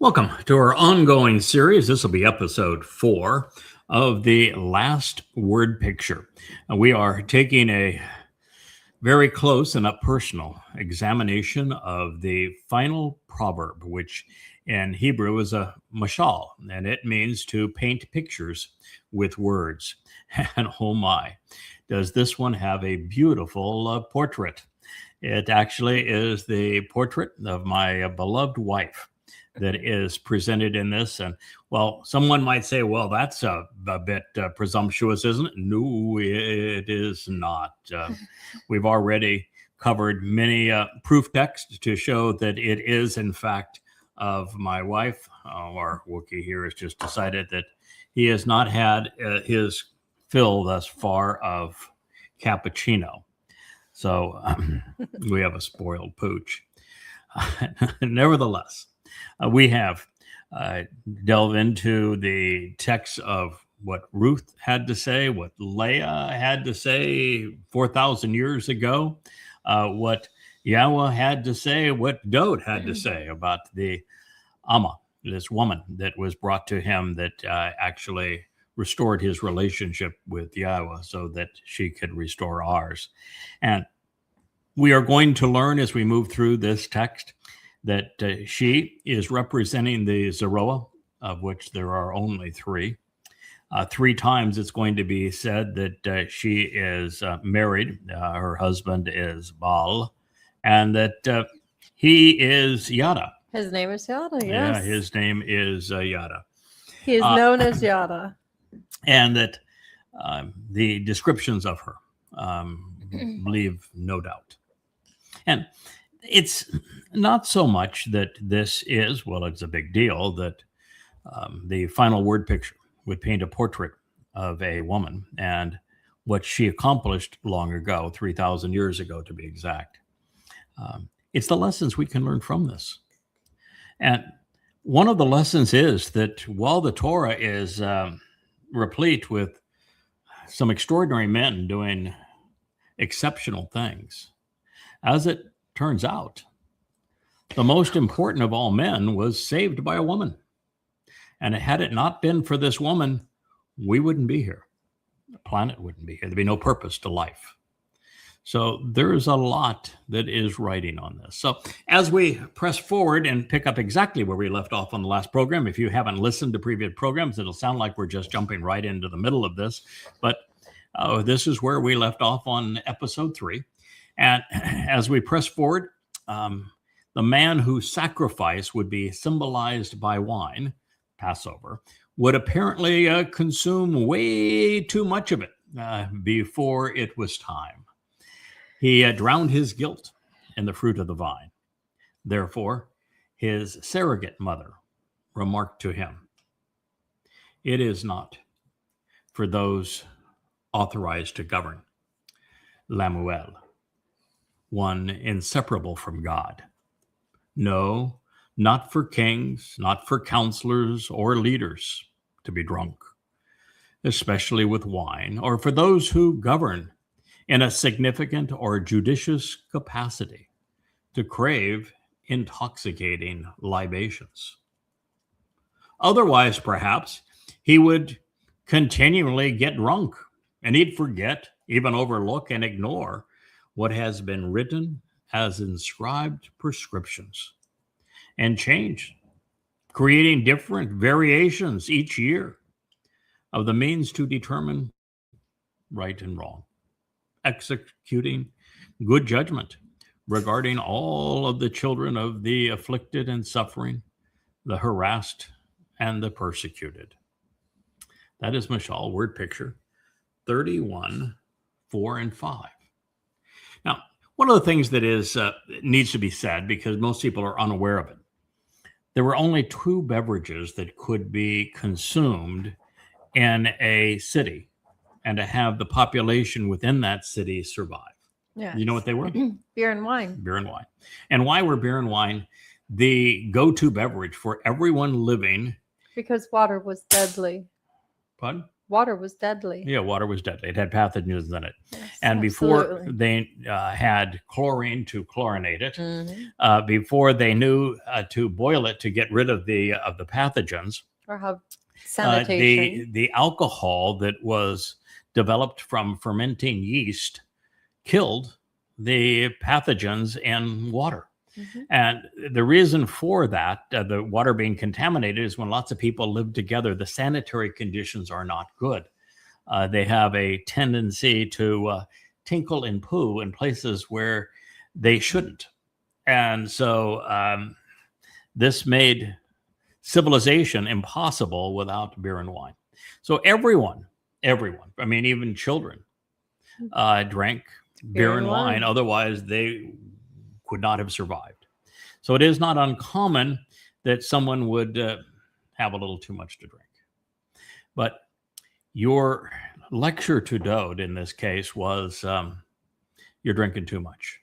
Welcome to our ongoing series. This will be episode 4 of the last word picture. We are taking a very close and up personal examination of the final proverb, which in Hebrew is a mashal, and it means to paint pictures with words. And oh my, does this one have a beautiful portrait. It actually is the portrait of my beloved wife that is presented in this. And well, someone might say, well, that's a bit presumptuous, isn't it? No, it is not. We've already covered many proof texts to show that it is, in fact, of my wife. Our Wookiee here has just decided that he has not had his fill thus far of cappuccino. So we have a spoiled pooch. Nevertheless, we have delved into the text of what Ruth had to say, what Leah had to say 4,000 years ago, what YAHOWAH had to say, what Dode had to say about the Amah, this woman that was brought to him that actually restored his relationship with YAHOWAH so that she could restore ours. And we are going to learn as we move through this text that she is representing the Zeroah, of which there are only 3. 3 times it's going to be said that she is married, her husband is Baal, and that he is Yada. His name is Yada, yes. Yeah, his name is Yada. He is known as Yada. And that the descriptions of her leave no doubt. And it's not so much that this is, well, it's a big deal that the final word picture would paint a portrait of a woman and what she accomplished long ago, 3,000 years ago to be exact. It's the lessons we can learn from this. And one of the lessons is that while the Torah is replete with some extraordinary men doing exceptional things, as it turns out, the most important of all men was saved by a woman. And had it not been for this woman, we wouldn't be here. The planet wouldn't be here. There'd be no purpose to life. So there's a lot that is writing on this. So as we press forward and pick up exactly where we left off on the last program, if you haven't listened to previous programs, it'll sound like we're just jumping right into the middle of this. But this is where we left off on episode 3. And as we press forward, the man whose sacrifice would be symbolized by wine, Passover, would apparently consume way too much of it before it was time. He drowned his guilt in the fruit of the vine. Therefore, his surrogate mother remarked to him, "It is not for those authorized to govern, Lamuel, one inseparable from God. No, not for kings, not for counselors or leaders to be drunk, especially with wine, or for those who govern in a significant or judicious capacity to crave intoxicating libations. Otherwise, perhaps, he would continually get drunk, and he'd forget, even overlook and ignore what has been written as inscribed prescriptions and change, creating different variations each year of the means to determine right and wrong, executing good judgment regarding all of the children of the afflicted and suffering, the harassed and the persecuted." That is Mashal, word picture 31, 4, and 5. Now, one of the things that is needs to be said, because most people are unaware of it, there were only 2 beverages that could be consumed in a city and to have the population within that city survive. Yeah. You know what they were? Beer and wine. Beer and wine. And why were beer and wine the go-to beverage for everyone living? Because water was deadly. Pardon? Water was deadly. Yeah, water was deadly. It had pathogens in it. Yes, And before absolutely. they had chlorine to chlorinate it, Mhm. before they knew to boil it to get rid of the pathogens, Or how sanitation. the alcohol that was developed from fermenting yeast killed the pathogens in water. Mhm. And the reason for that, the water being contaminated, is when lots of people live together, the sanitary conditions are not good. They have a tendency to tinkle and poo in places where they shouldn't. And so this made civilization impossible without beer and wine. So everyone, I mean, even children, drank beer and wine. Otherwise, they could not have survived. So it is not uncommon that someone would have a little too much to drink. But your lecture to Dode in this case was you're drinking too much.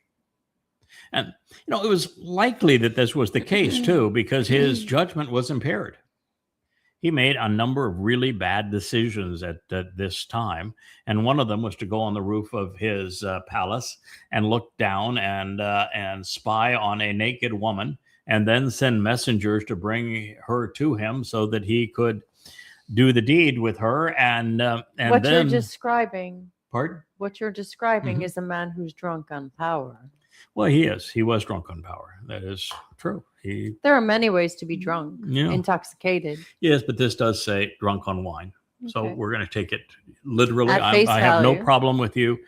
And, it was likely that this was the case too, because his judgment was impaired. He made a number of really bad decisions at this time. And one of them was to go on the roof of his palace and look down and spy on a naked woman and then send messengers to bring her to him so that he could do the deed with her. And What then, you're describing, pardon? what you're describing Mhm. is a man who's drunk on power. Well, he is. He was drunk on power. That is true. There are many ways to be drunk, Yeah. intoxicated. Yes, but this does say drunk on wine. So Okay. we're going to take it literally. At face I have no value. problem with you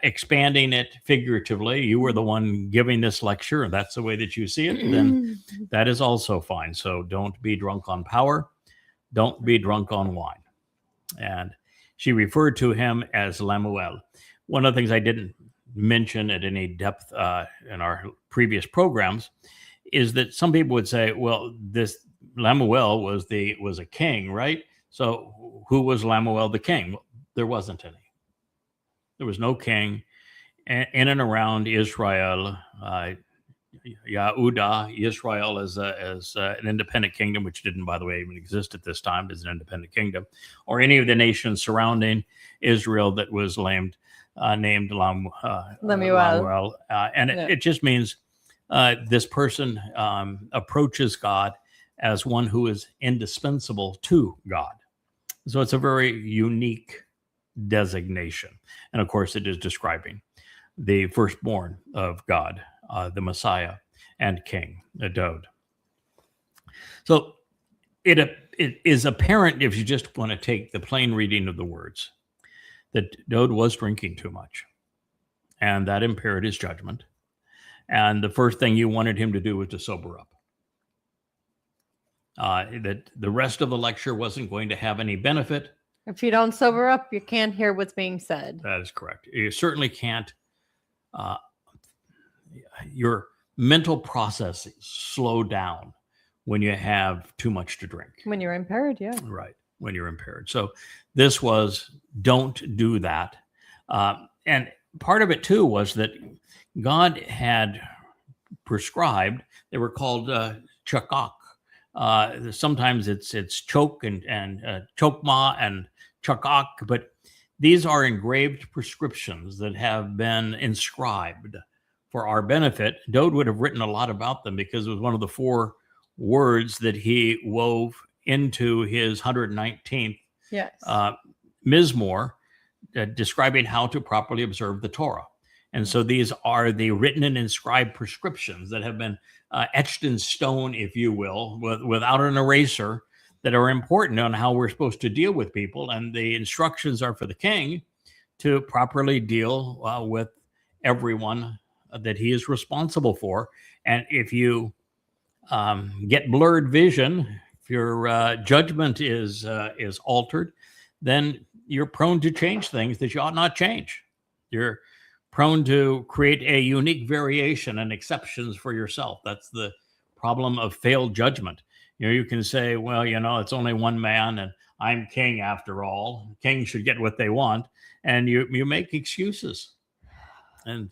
expanding it figuratively. You were the one giving this lecture, and that's the way that you see it. Then that is also fine. So don't be drunk on power. Don't be drunk on wine. And she referred to him as Lemuel. One of the things I didn't mention at any depth in our previous programs is that some people would say, well, this Lemuel was a king, right? So who was Lemuel the king? Well, there wasn't any. There was no king in and around Israel. YAHOWAH, Israel as an independent kingdom, which didn't, by the way, even exist at this time as an independent kingdom, or any of the nations surrounding Israel that was named Lemuel. And it just means this person approaches God as one who is indispensable to God. So it's a very unique designation. And of course, it is describing the firstborn of God, the Messiah and King, Dode. So it is apparent, if you just want to take the plain reading of the words, that Dode was drinking too much, and that impaired his judgment. And the first thing you wanted him to do was to sober up. That the rest of the lecture wasn't going to have any benefit. If you don't sober up, you can't hear what's being said. That is correct. You certainly can't. Your mental processes slow down when you have too much to drink. When you're impaired, yeah. Right, when you're impaired. So this was, don't do that. And part of it too was that God had prescribed, they were called chakak. Sometimes it's choke and chokma and chakak, but these are engraved prescriptions that have been inscribed for our benefit. Dode would have written a lot about them because it was one of the 4 words that he wove into his 119th Yes. Mizmor, describing how to properly observe the Torah. And so these are the written and inscribed prescriptions that have been etched in stone, if you will, without an eraser, that are important on how we're supposed to deal with people. And the instructions are for the king to properly deal with everyone that he is responsible for. And if you get blurred vision, if your judgment is altered, then you're prone to change things that you ought not change. You're prone to create a unique variation and exceptions for yourself. That's the problem of failed judgment. You can say, well, it's only one man and I'm king after all. Kings should get what they want. And you make excuses. And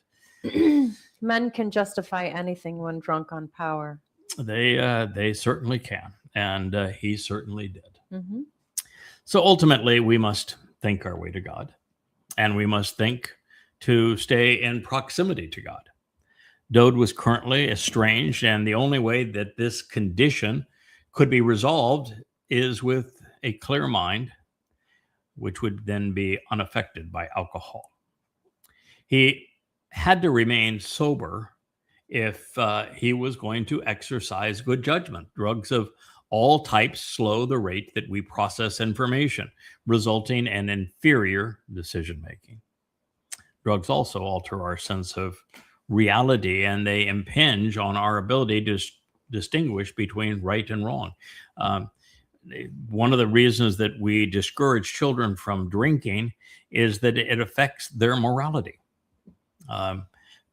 men can justify anything when drunk on power. They certainly can. And he certainly did. Mm-hmm. So ultimately, we must think our way to God, and we must think to stay in proximity to God. Dode was currently estranged, and the only way that this condition could be resolved is with a clear mind, which would then be unaffected by alcohol. He had to remain sober if he was going to exercise good judgment. Drugs of all types slow the rate that we process information, resulting in inferior decision making. Drugs also alter our sense of reality, and they impinge on our ability to distinguish between right and wrong. One of the reasons that we discourage children from drinking is that it affects their morality.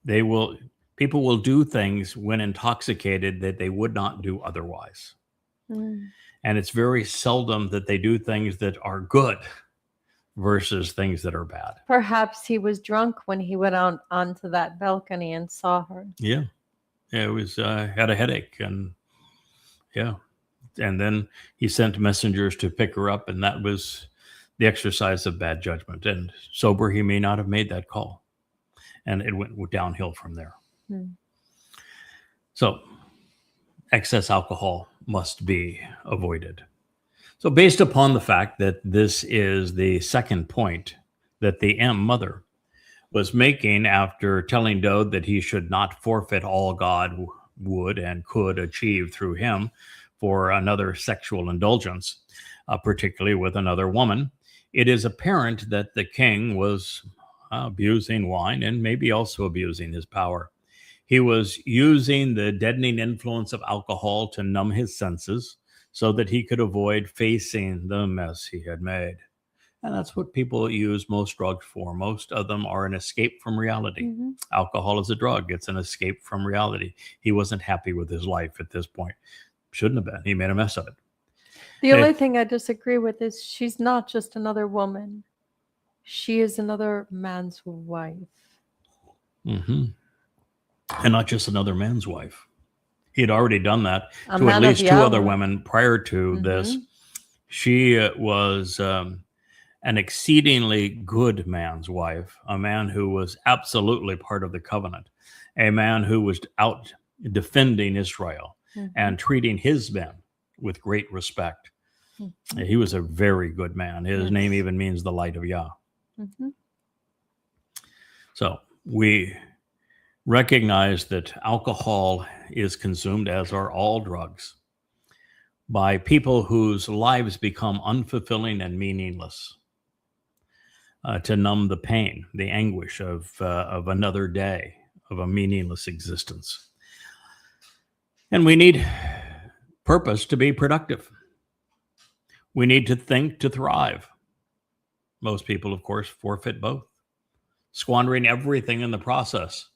People will do things when intoxicated that they would not do otherwise. And it's very seldom that they do things that are good versus things that are bad. Perhaps he was drunk when he went onto that balcony and saw her. Yeah, it was had a headache, and and then he sent messengers to pick her up, and that was the exercise of bad judgment. And sober, he may not have made that call, and it went downhill from there. So excess alcohol must be avoided. So based upon the fact that this is the second point that the mother was making after telling Dode that he should not forfeit all God would and could achieve through him for another sexual indulgence, particularly with another woman, it is apparent that the king was abusing wine and maybe also abusing his power. He was using the deadening influence of alcohol to numb his senses so that he could avoid facing the mess he had made. And that's what people use most drugs for. Most of them are an escape from reality. Alcohol is a drug. It's an escape from reality. He wasn't happy with his life at this point. Shouldn't have been. He made a mess of it. The only thing I disagree with is she's not just another woman. She is another man's wife. And not just another man's wife. He had already done that A to at man of least two YAHOWAH. other women prior to this. She was an exceedingly good man's wife, a man who was absolutely part of the covenant, a man who was out defending Israel and treating his men with great respect. He was a very good man. His name even means the light of Yah. So we recognize that alcohol is consumed, as are all drugs, by people whose lives become unfulfilling and meaningless, to numb the pain, the anguish of another day, of a meaningless existence. And we need purpose to be productive. We need to think to thrive. Most people, of course, forfeit both, squandering everything in the process.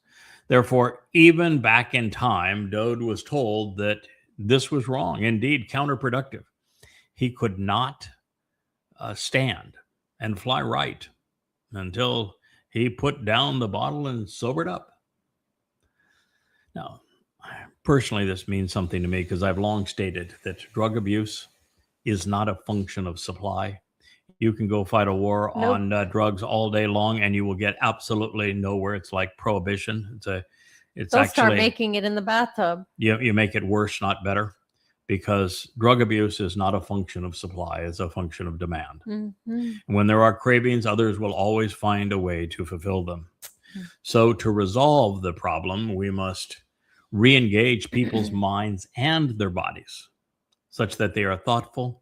Therefore, even back in time, Dode was told that this was wrong, indeed counterproductive. He could not stand and fly right until he put down the bottle and sobered up. Now, personally, this means something to me because I've long stated that drug abuse is not a function of supply. You can go fight a war on drugs all day long, and you will get absolutely nowhere. It's like prohibition. They'll start making it in the bathtub. You make it worse, not better, because drug abuse is not a function of supply. It's a function of demand. When there are cravings, others will always find a way to fulfill them. So to resolve the problem, we must re-engage people's minds and their bodies such that they are thoughtful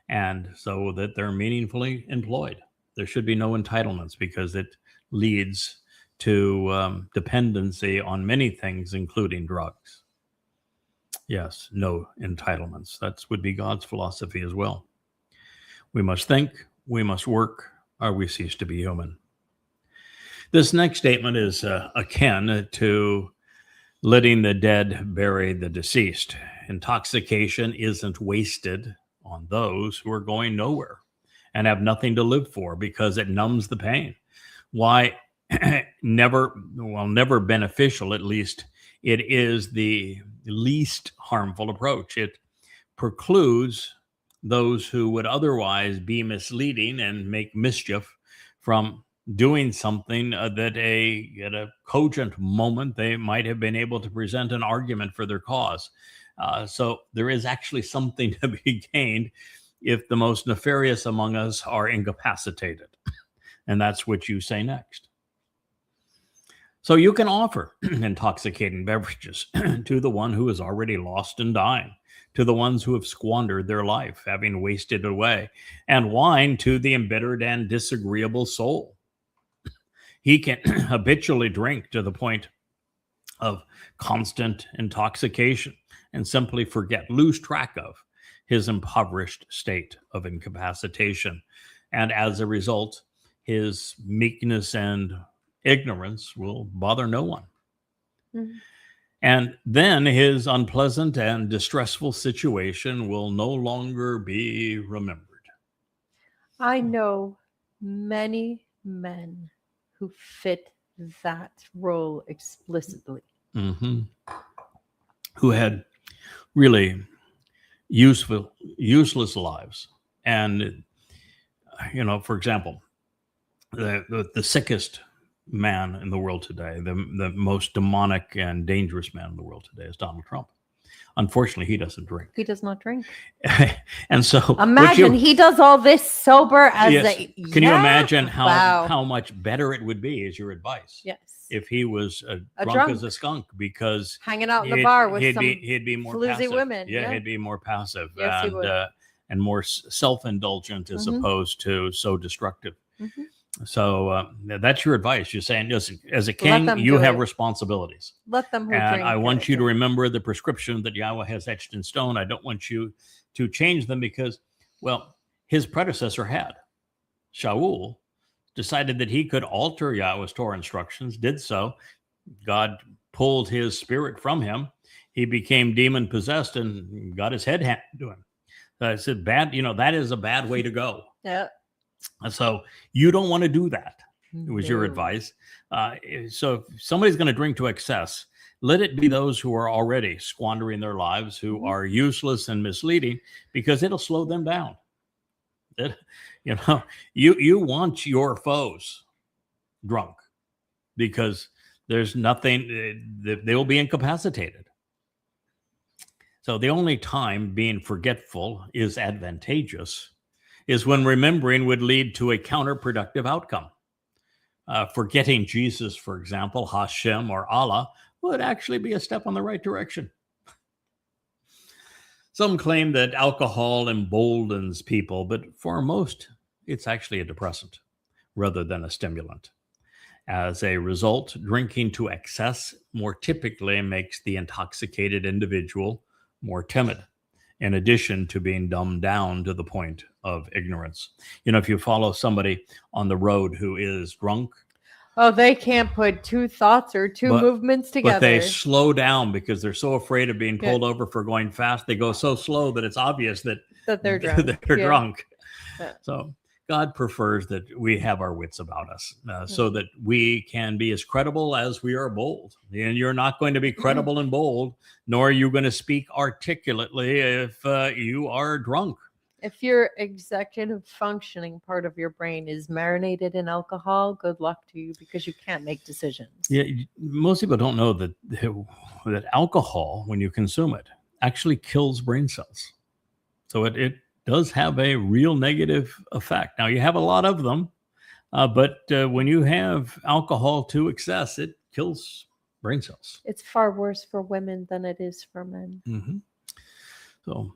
and so that they're meaningfully employed. There should be no entitlements because it leads to dependency on many things, including drugs. Yes, no entitlements. That would be God's philosophy as well. We must think, we must work, or we cease to be human. This next statement is akin to letting the dead bury the deceased. Intoxication isn't wasted on those who are going nowhere and have nothing to live for because it numbs the pain. Why? Never beneficial, at least it is the least harmful approach. It precludes those who would otherwise be misleading and make mischief from doing something that at a cogent moment they might have been able to present an argument for their cause. So there is actually something to be gained if the most nefarious among us are incapacitated. And that's what you say next. So you can offer intoxicating beverages to the one who is already lost and dying, to the ones who have squandered their life, having wasted it away, and wine to the embittered and disagreeable soul. He can habitually drink to the point of constant intoxication and simply lose track of his impoverished state of incapacitation. And as a result, his meekness and ignorance will bother no one. Mm-hmm. And then his unpleasant and distressful situation will no longer be remembered. I know many men who fit that role explicitly. Mm-hmm. Who had really useless lives. And, for example, the sickest man in the world today, the most demonic and dangerous man in the world today is Donald Trump. Unfortunately, he doesn't drink. He does not drink. And so imagine he does all this sober as Can you imagine how much better it would be, is your advice? Yes. If he was drunk as a skunk, because hanging out in the bar with he'd be more floozy passive. women. Yeah, he'd be more passive. Yes, he would. And more self-indulgent as opposed to so destructive. Mm-hmm. So that's your advice. You're saying, listen, as a king, you have responsibilities. Let them drink. And I want you to remember the prescription that Yahweh has etched in stone. I don't want you to change them because, well, his predecessor had. Shaul decided that he could alter Yahweh's Torah instructions, did so. God pulled his spirit from him. He became demon possessed and got his head handed to him. So I said, that is a bad way to go. Yeah. So you don't want to do that. It was your advice. So if somebody's going to drink to excess, let it be those who are already squandering their lives, who are useless and misleading, because it'll slow them down. You want your foes drunk because there's nothing, they will be incapacitated. So the only time being forgetful is advantageous is when remembering would lead to a counterproductive outcome. Forgetting Jesus, for example, Hashem or Allah, would actually be a step on the right direction. Some claim that alcohol emboldens people, but for most, it's actually a depressant rather than a stimulant. As a result, drinking to excess more typically makes the intoxicated individual more timid, in addition to being dumbed down to the point of ignorance. If you follow somebody on the road who is drunk, they can't put two thoughts or two movements together. But they slow down because they're so afraid of being pulled over for going fast. They go so slow that it's obvious that they're drunk. Drunk. Yeah. So God prefers that we have our wits about us so that we can be as credible as we are bold. And you're not going to be credible and bold, nor are you going to speak articulately if you are drunk. If your executive functioning part of your brain is marinated in alcohol, good luck to you because you can't make decisions. Yeah, most people don't know that alcohol, when you consume it, actually kills brain cells. So it does have a real negative effect. Now, you have a lot of them, but when you have alcohol to excess, it kills brain cells. It's far worse for women than it is for men. Mm-hmm. So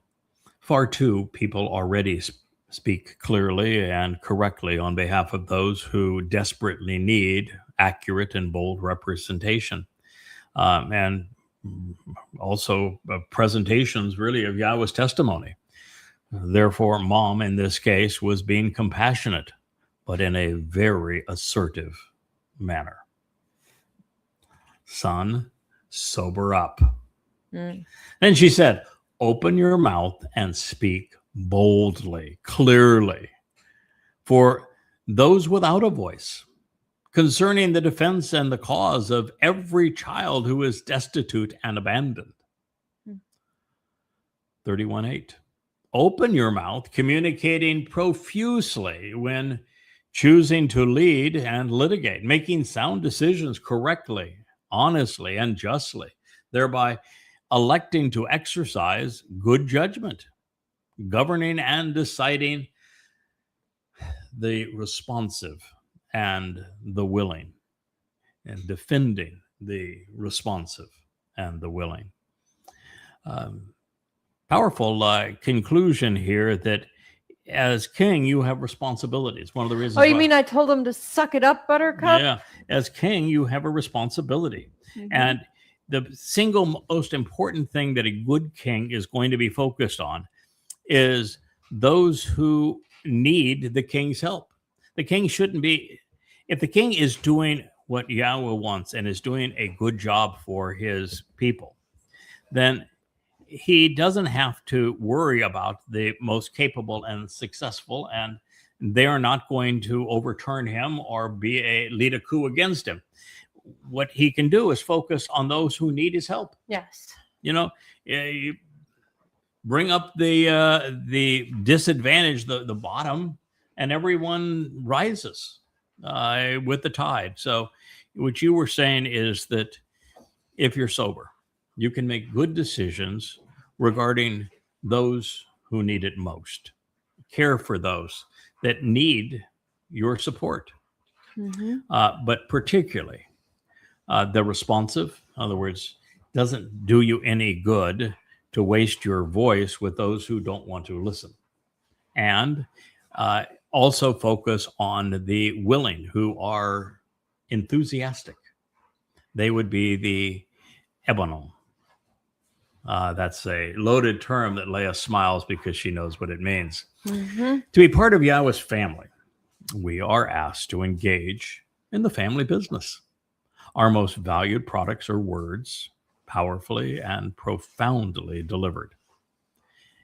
far too, people already speak clearly and correctly on behalf of those who desperately need accurate and bold representation. And also presentations really of Yahweh's testimony. Therefore, mom in this case was being compassionate, but in a very assertive manner. Son, sober up. Then she said, open your mouth and speak boldly, clearly, for those without a voice, concerning the defense and the cause of every child who is destitute and abandoned. 31:8. Open your mouth, communicating profusely when choosing to lead and litigate, making sound decisions correctly, honestly, and justly, thereby electing to exercise good judgment, governing and deciding the responsive and the willing, and defending the responsive and the willing. Powerful conclusion here that as king, you have responsibilities. One of the reasons. Oh, you mean I told him to suck it up, Buttercup? Yeah. As king, you have a responsibility. And the single most important thing that a good king is going to be focused on is those who need the king's help. The king shouldn't be, if the king is doing what Yahweh wants and is doing a good job for his people, then he doesn't have to worry about the most capable and successful, and they are not going to overturn him or lead a coup against him. What he can do is focus on those who need his help. Yes. You bring up the disadvantage, the bottom, and everyone rises with the tide. So what you were saying is that if you're sober, you can make good decisions regarding those who need it most. Care for those that need your support. But particularly the responsive, in other words, doesn't do you any good to waste your voice with those who don't want to listen. And also focus on the willing, who are enthusiastic. They would be the ebonom. That's a loaded term that Leah smiles because she knows what it means. To be part of Yahweh's family, we are asked to engage in the family business. Our most valued products are words, powerfully and profoundly delivered.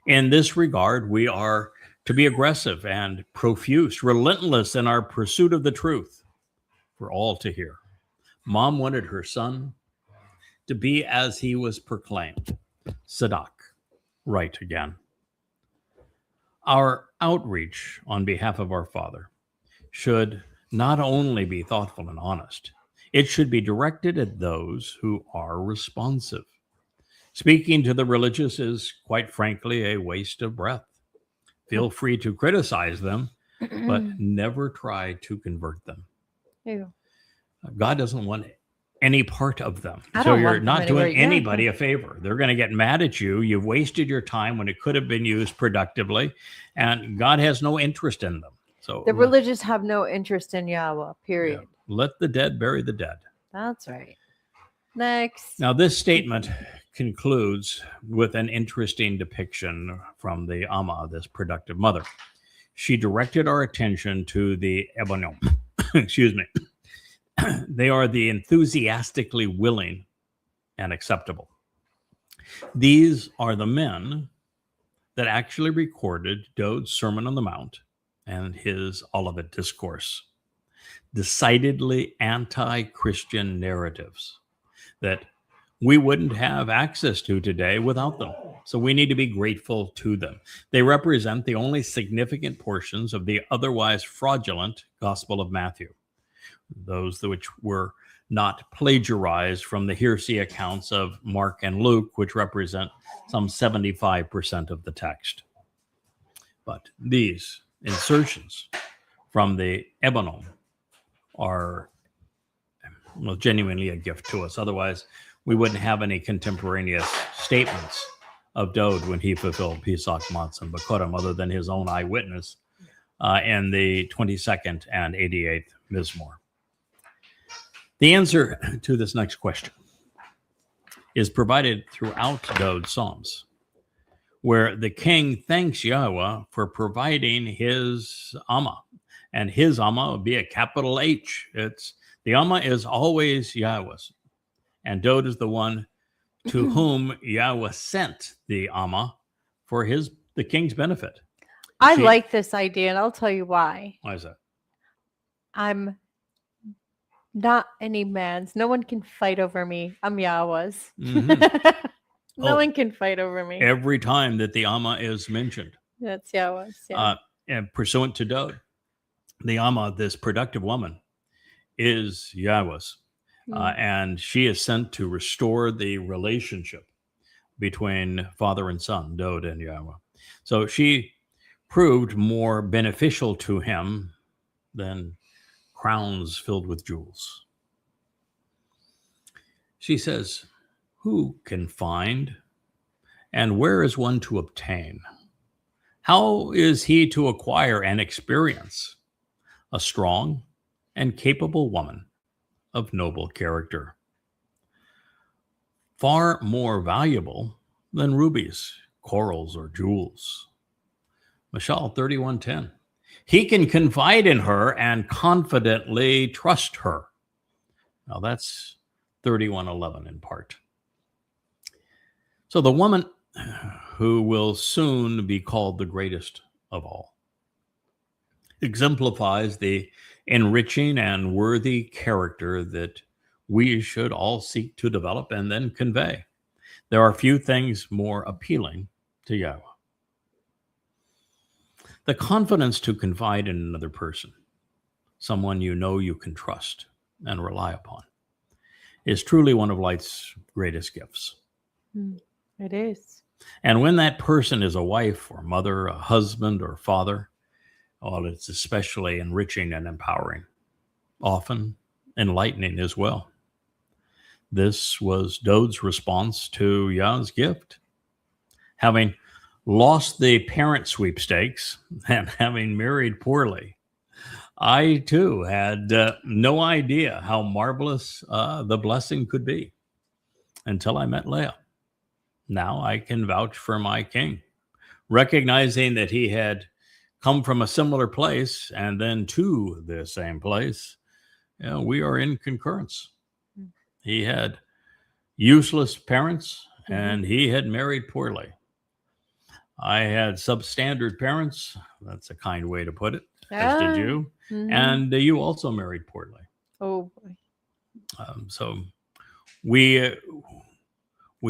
In this regard, we are to be aggressive and profuse, relentless in our pursuit of the truth for all to hear. Mom wanted her son to be as he was proclaimed, Sadak, right again. Our outreach on behalf of our Father should not only be thoughtful and honest, it should be directed at those who are responsive. Speaking to the religious is, quite frankly, a waste of breath. Feel free to criticize them, but never try to convert them. Ew. God doesn't want any part of them. I So don't you're want them not doing anywhere. Yeah. anybody a favor. They're going to get mad at you. You've wasted your time when it could have been used productively, and God has no interest in them. So The religious have no interest in Yahweh, period. yeah, let the dead bury the dead. That's right. Next. Now, this statement concludes with an interesting depiction from the Amah, this productive mother. She directed our attention to the ebonom. Excuse me. They are the enthusiastically willing and acceptable. These are the men that actually recorded Dode's Sermon on the Mount and his Olivet Discourse. Decidedly anti-Christian narratives that we wouldn't have access to today without them. So we need to be grateful to them. They represent the only significant portions of the otherwise fraudulent Gospel of Matthew, those which were not plagiarized from the hearsay accounts of Mark and Luke, which represent some 75% of the text. But these insertions from the ebonom are genuinely a gift to us. Otherwise, we wouldn't have any contemporaneous statements of Dode when he fulfilled Pesach, Matzah, and Bakorim, other than his own eyewitness in the 22nd and 88th Mizmor. The answer to this next question is provided throughout Dode's Psalms, where the king thanks Yahweh for providing his Amah. And his Amah would be a capital H. The Amah is always Yahweh's. And Dode is the one to whom Yahweh sent the Amah for the king's benefit. I like this idea, and I'll tell you why. Why is that? I'm not any man's. No one can fight over me. I'm Yahweh's. No one can fight over me. Every time that the Amah is mentioned, That's YAHOWAH's. Yeah. and pursuant to Dode, the Amah, this productive woman, is YAHOWAH's. And she is sent to restore the relationship between father and son, Dode and YAHOWAH. So she proved more beneficial to him than crowns filled with jewels. She says, who can find, and where is one to obtain? How is he to acquire and experience a strong and capable woman of noble character? Far more valuable than rubies, corals, or jewels. Mashal 31:10. He can confide in her and confidently trust her. Now that's 31:11 in part. So the woman who will soon be called the greatest of all exemplifies the enriching and worthy character that we should all seek to develop and then convey. There are few things more appealing to YAHOWAH. The confidence to confide in another person, someone you know you can trust and rely upon, is truly one of life's greatest gifts. It is. And when that person is a wife or mother, a husband or father, well, it's especially enriching and empowering, often enlightening as well. This was Dode's response to Yah's gift. Having lost the parent sweepstakes and having married poorly, I too had no idea how marvelous the blessing could be until I met Leah. Now I can vouch for my king, recognizing that he had come from a similar place and then to the same place. We are in concurrence. He had useless parents and he had married poorly. I had substandard parents. That's a kind way to put it, as did you. And you also married poorly. Oh, boy. So we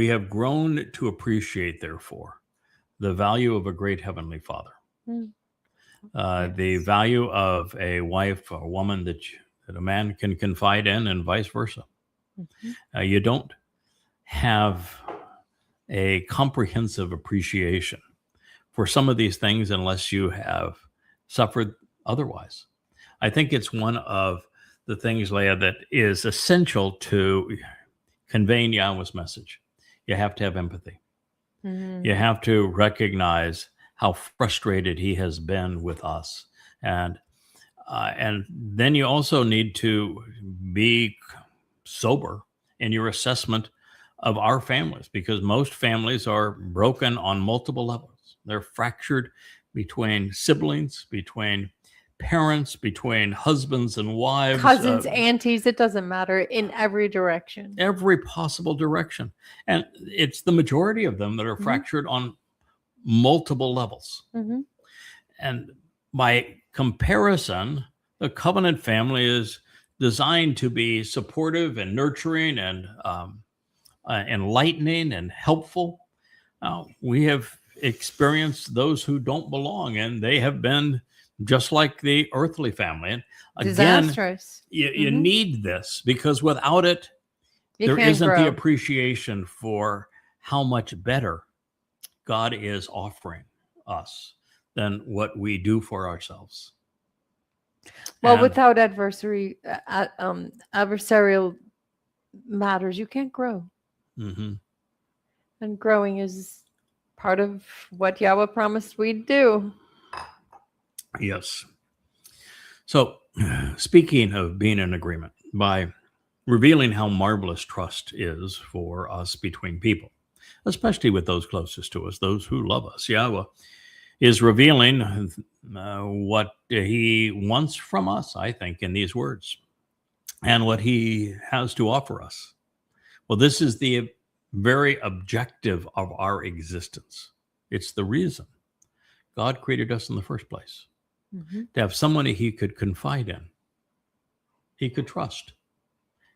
have grown to appreciate, therefore, the value of a great Heavenly Father. The value of a wife, a woman that a man can confide in, and vice versa. You don't have a comprehensive appreciation for some of these things unless you have suffered otherwise. I think it's one of the things, Leah, that is essential to conveying YAHOWAH's message. You have to have empathy. You have to recognize how frustrated he has been with us. And then you also need to be sober in your assessment of our families, because most families are broken on multiple levels. They're fractured between siblings, between parents, between husbands and wives, cousins, aunties, it doesn't matter, in every direction. Every possible direction. And it's the majority of them that are fractured on multiple levels. And by comparison, the covenant family is designed to be supportive and nurturing and enlightening and helpful. We have experienced those who don't belong, and they have been just like the earthly family. And again, disastrous. You need this, because without it, there isn't the appreciation for how much better God is offering us than what we do for ourselves. Well, without adversarial matters, you can't grow. And growing is part of what YAHOWAH promised we'd do. Yes. So, speaking of being in agreement, by revealing how marvelous trust is for us between people, especially with those closest to us, those who love us, YAHOWAH is revealing what he wants from us, I think, in these words, and what he has to offer us. Well, this is the very objective of our existence. It's the reason God created us in the first place. To have somebody he could confide in, he could trust,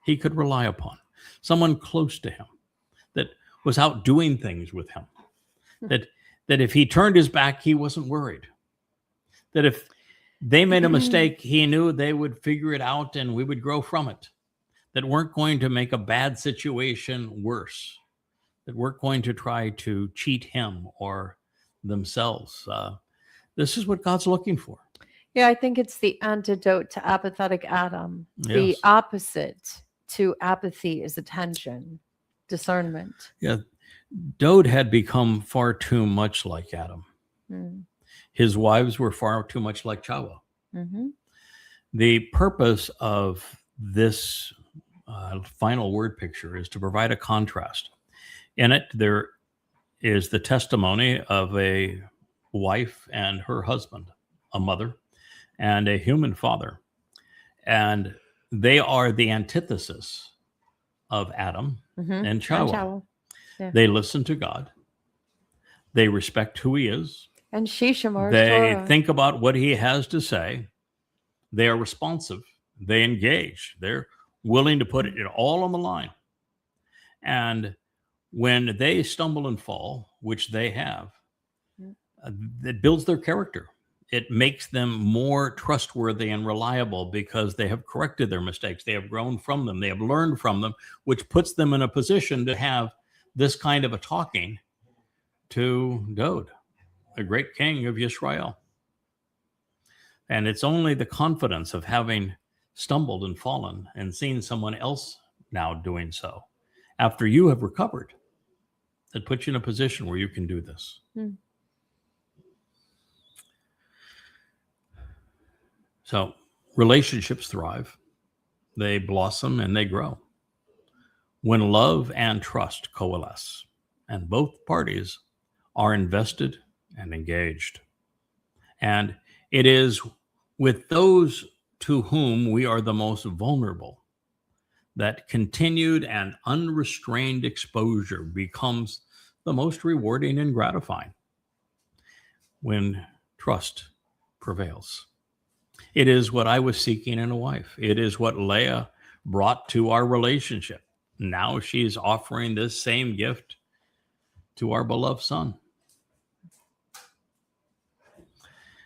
he could rely upon, someone close to him that was out doing things with him. That if he turned his back, he wasn't worried. That if they made a mistake, he knew they would figure it out and we would grow from it. That weren't going to make a bad situation worse. That weren't going to try to cheat him or themselves. This is what God's looking for. Yeah, I think it's the antidote to apathetic Adam. Yes. The opposite to apathy is attention, discernment. Yeah. Dode had become far too much like Adam. His wives were far too much like YAHOWAH. The purpose of this final word picture is to provide a contrast. In it, there is the testimony of a wife and her husband, a mother and a human father. And they are the antithesis of Adam and YAHOWAH. Yeah. They listen to God. They respect who he is. And they think about what he has to say. They are responsive. They engage. They're willing to put it all on the line. And when they stumble and fall, which they have, it builds their character. It makes them more trustworthy and reliable because they have corrected their mistakes. They have grown from them. They have learned from them, which puts them in a position to have this kind of a talking to Dode, the great king of Yisrael. And it's only the confidence of having stumbled and fallen and seen someone else now doing so after you have recovered that puts you in a position where you can do this. So relationships thrive, they blossom, and they grow when love and trust coalesce and both parties are invested and engaged. And it is with those to whom we are the most vulnerable that continued and unrestrained exposure becomes the most rewarding and gratifying when trust prevails. It is what I was seeking in a wife. It is what Leah brought to our relationship. Now she's offering this same gift to our beloved son.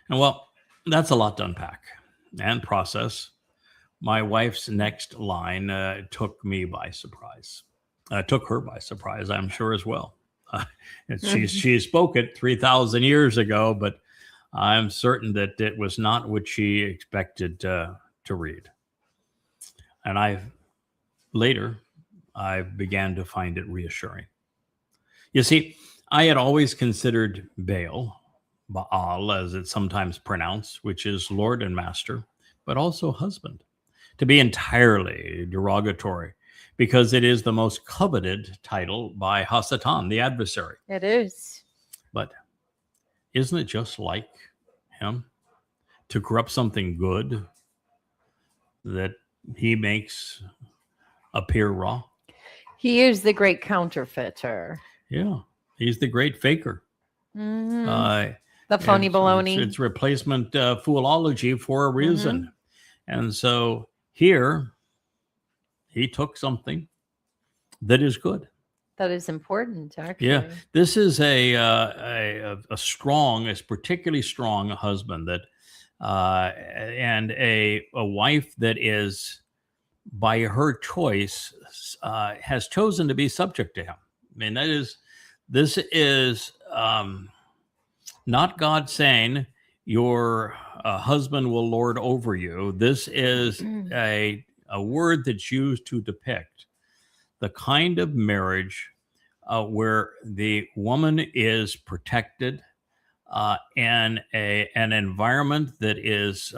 And well, that's a lot to unpack and process. My wife's next line took me by surprise. Took her by surprise, I'm sure, as well. She spoke it 3,000 years ago, but I'm certain that it was not what she expected to read. And I began to find it reassuring. You see, I had always considered Baal, as it's sometimes pronounced, which is Lord and Master, but also husband, to be entirely derogatory because it is the most coveted title by Hasatan, the adversary. It is. But isn't it just like him to corrupt something good that he makes appear raw? He is the great counterfeiter. Yeah, he's the great faker. The phony baloney. It's replacement foolology for a reason. And so here, he took something that is good. That is important, actually. Yeah, this is a strong, a particularly strong husband that, and a wife that is, by her choice, has chosen to be subject to him. I mean, this is not God saying your husband will lord over you. This is a word that's used to depict the kind of marriage where the woman is protected in an environment that is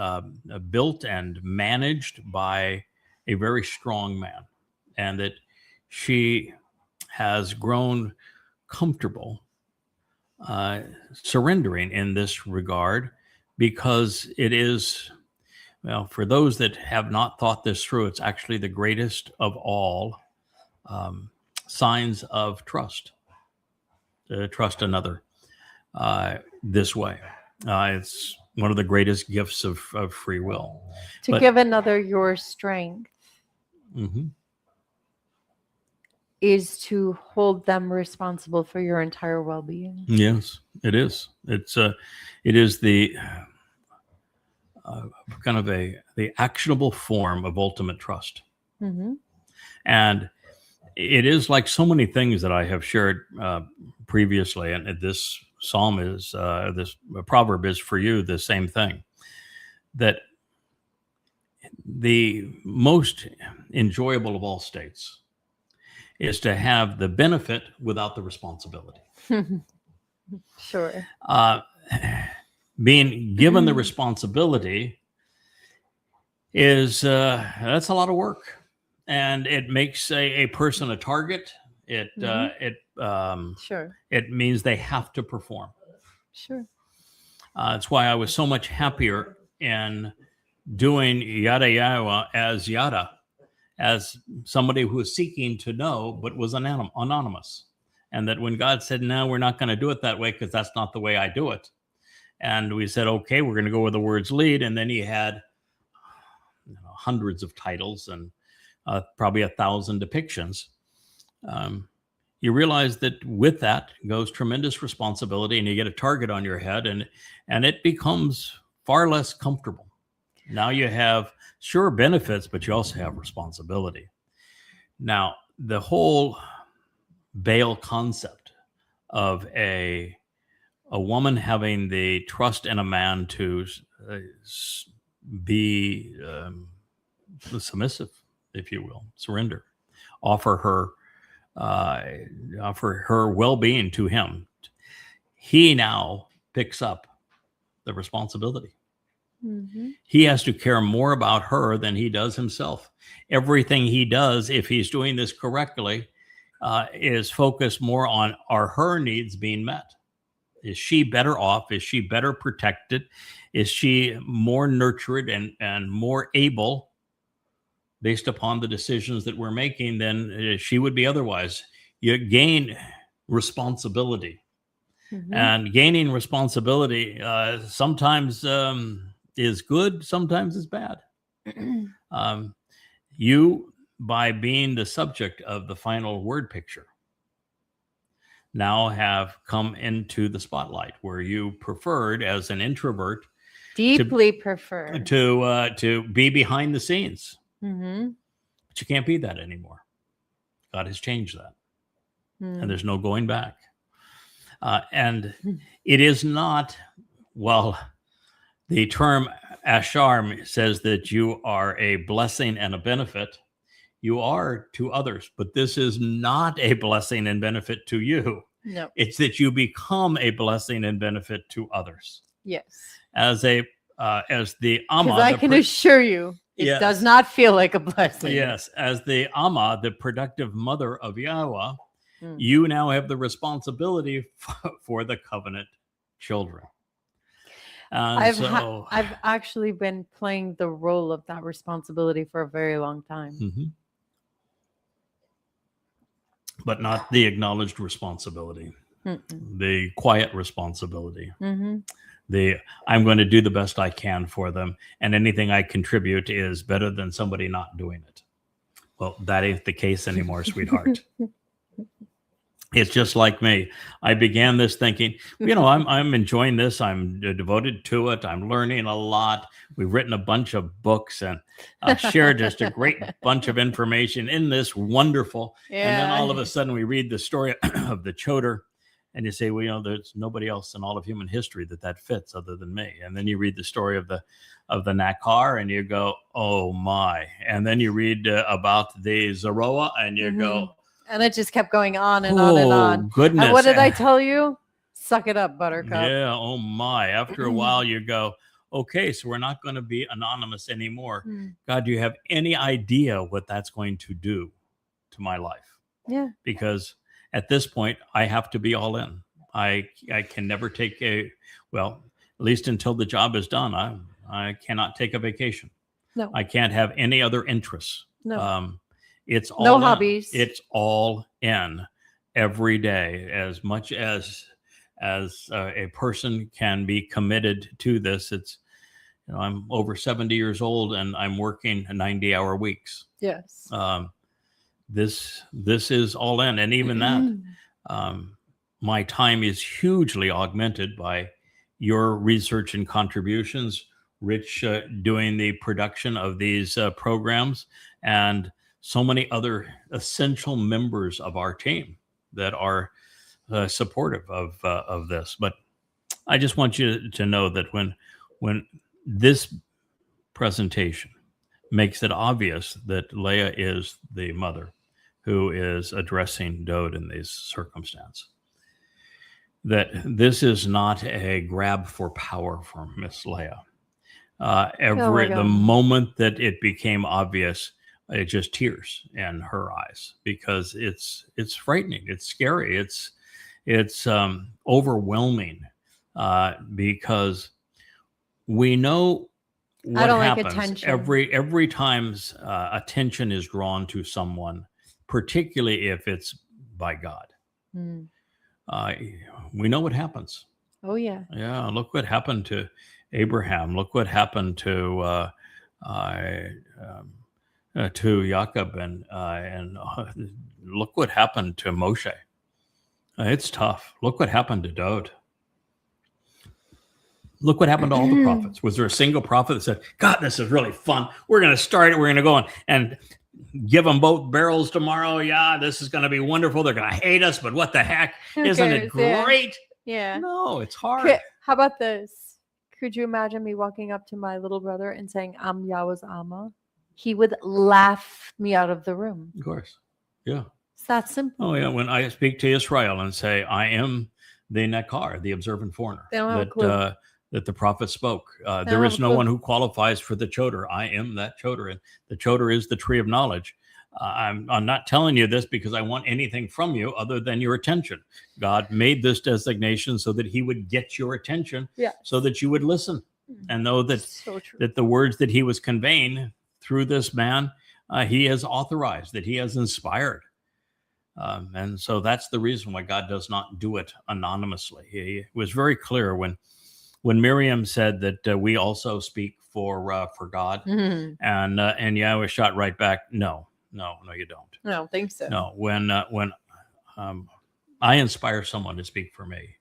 built and managed by a very strong man, and that she has grown comfortable surrendering in this regard, because it is, well, for those that have not thought this through, it's actually the greatest of all signs of trust, to trust another this way. It's one of the greatest gifts of free will. To give another your strength. is to hold them responsible for your entire well-being. Yes, it is. It is the kind of the actionable form of ultimate trust. Mm-hmm. And it is like so many things that I have shared previously. And this psalm is, this proverb is for you the same thing, that the most enjoyable of all states is to have the benefit without the responsibility. Sure. Being given the responsibility is that's a lot of work, and it makes a person a target. Sure. It means they have to perform. Sure. That's why I was so much happier in doing YAHOWAH as Yada, as somebody who was seeking to know but was anonymous. And that when God said, no, we're not going to do it that way because that's not the way I do it. And we said, okay, we're going to go where the words lead. And then he had hundreds of titles and probably 1,000 depictions. You realize that with that goes tremendous responsibility, and you get a target on your head, and it becomes far less comfortable. Now you have, sure, benefits, but you also have responsibility. Now, the whole Baal concept of a woman having the trust in a man to be submissive, if you will, surrender, offer her well-being to him. He now picks up the responsibility. Mm-hmm. He has to care more about her than he does himself. Everything he does, if he's doing this correctly, is focused more on, are her needs being met? Is she better off? Is she better protected? Is she more nurtured and more able, based upon the decisions that we're making, than she would be otherwise? You gain responsibility. Mm-hmm. And gaining responsibility sometimes is good, sometimes is bad. You, by being the subject of the final word picture, now have come into the spotlight, where you preferred, as an introvert, deeply prefer to be behind the scenes. Mm-hmm. But you can't be that anymore. God has changed that. And there's no going back. And it is not, well, the term Ashar says that you are a blessing and a benefit. You are to others, but this is not a blessing and benefit to you. No. It's that you become a blessing and benefit to others. Yes. As the Amah. Because I can assure you, it does not feel like a blessing. Yes. As the Amah, the productive mother of YAHOWAH, you now have the responsibility for the covenant children. I've actually been playing the role of that responsibility for a very long time. Mm-hmm. But not the acknowledged responsibility, the quiet responsibility. Mm-hmm. I'm going to do the best I can for them, and anything I contribute is better than somebody not doing it. Well, that ain't the case anymore, sweetheart. It's just like me. I began this thinking, I'm enjoying this. I'm devoted to it. I'm learning a lot. We've written a bunch of books and shared just a great bunch of information in this wonderful. Yeah. And then all of a sudden we read the story of the Choder, and you say, well, there's nobody else in all of human history that fits other than me. And then you read the story of the Nakar, and you go, oh my. And then you read about the Zeroah, and you go, and it just kept going on and on and on. Goodness. And what did I tell you? Suck it up, Buttercup. Yeah. Oh my. After a while, you go, okay, so we're not going to be anonymous anymore. God, do you have any idea what that's going to do to my life? Yeah. Because at this point, I have to be all in. I can never take at least until the job is done, I cannot take a vacation. No. I can't have any other interests. No. It's all no hobbies. It's all in every day, as much as a person can be committed to this. It's, I'm over 70 years old and I'm working 90-hour weeks. Yes. this is all in. And even that, my time is hugely augmented by your research and contributions, Rich doing the production of these programs, and so many other essential members of our team that are supportive of this. But I just want you to know that when this presentation makes it obvious that Leah is the mother who is addressing Dode in this circumstance, that this is not a grab for power from Miss Leah. The moment that it became obvious, it just tears in her eyes, because it's frightening, it's scary, it's overwhelming, because we know what happens like every time attention is drawn to someone, particularly if it's by God. We know what happens. Oh yeah. Yeah, look what happened to Abraham. Look what happened to Jacob, and look what happened to Moshe. It's tough. Look what happened to Dode. Look what happened to all the prophets. Was there a single prophet that said, God, this is really fun. We're going to start it. We're going to go and give them both barrels tomorrow. Yeah, this is going to be wonderful. They're going to hate us, but what the heck? Isn't it great? Yeah. No, it's hard. How about this? Could you imagine me walking up to my little brother and saying, I'm Yahweh's Amah? He would laugh me out of the room. Of course. Yeah. It's that simple. Oh, yeah. When I speak to Israel and say, I am the Nakar, the observant foreigner, they don't have a clue. That the prophet spoke. There is no one who qualifies for the Choder. I am that Choder. And the Choder is the tree of knowledge. I'm not telling you this because I want anything from you other than your attention. God made this designation so that he would get your attention, so that you would listen and know that, that the words that he was conveying through this man, he has authorized, that he has inspired. And so that's the reason why God does not do it anonymously. He was very clear when Miriam said that we also speak for God, and Yahweh shot right back, no, you don't. I don't think so. No, when I inspire someone to speak for me,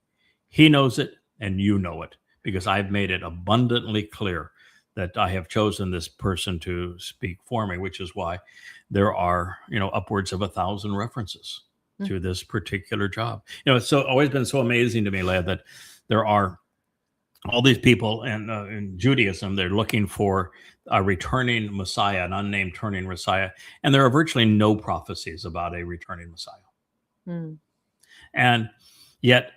he knows it and you know it, because I've made it abundantly clear that I have chosen this person to speak for me, which is why there are, upwards of 1,000 references to this particular job. It's always been so amazing to me, Leah, that there are all these people in Judaism. They're looking for a returning Messiah, an unnamed turning Messiah, and there are virtually no prophecies about a returning Messiah. And yet,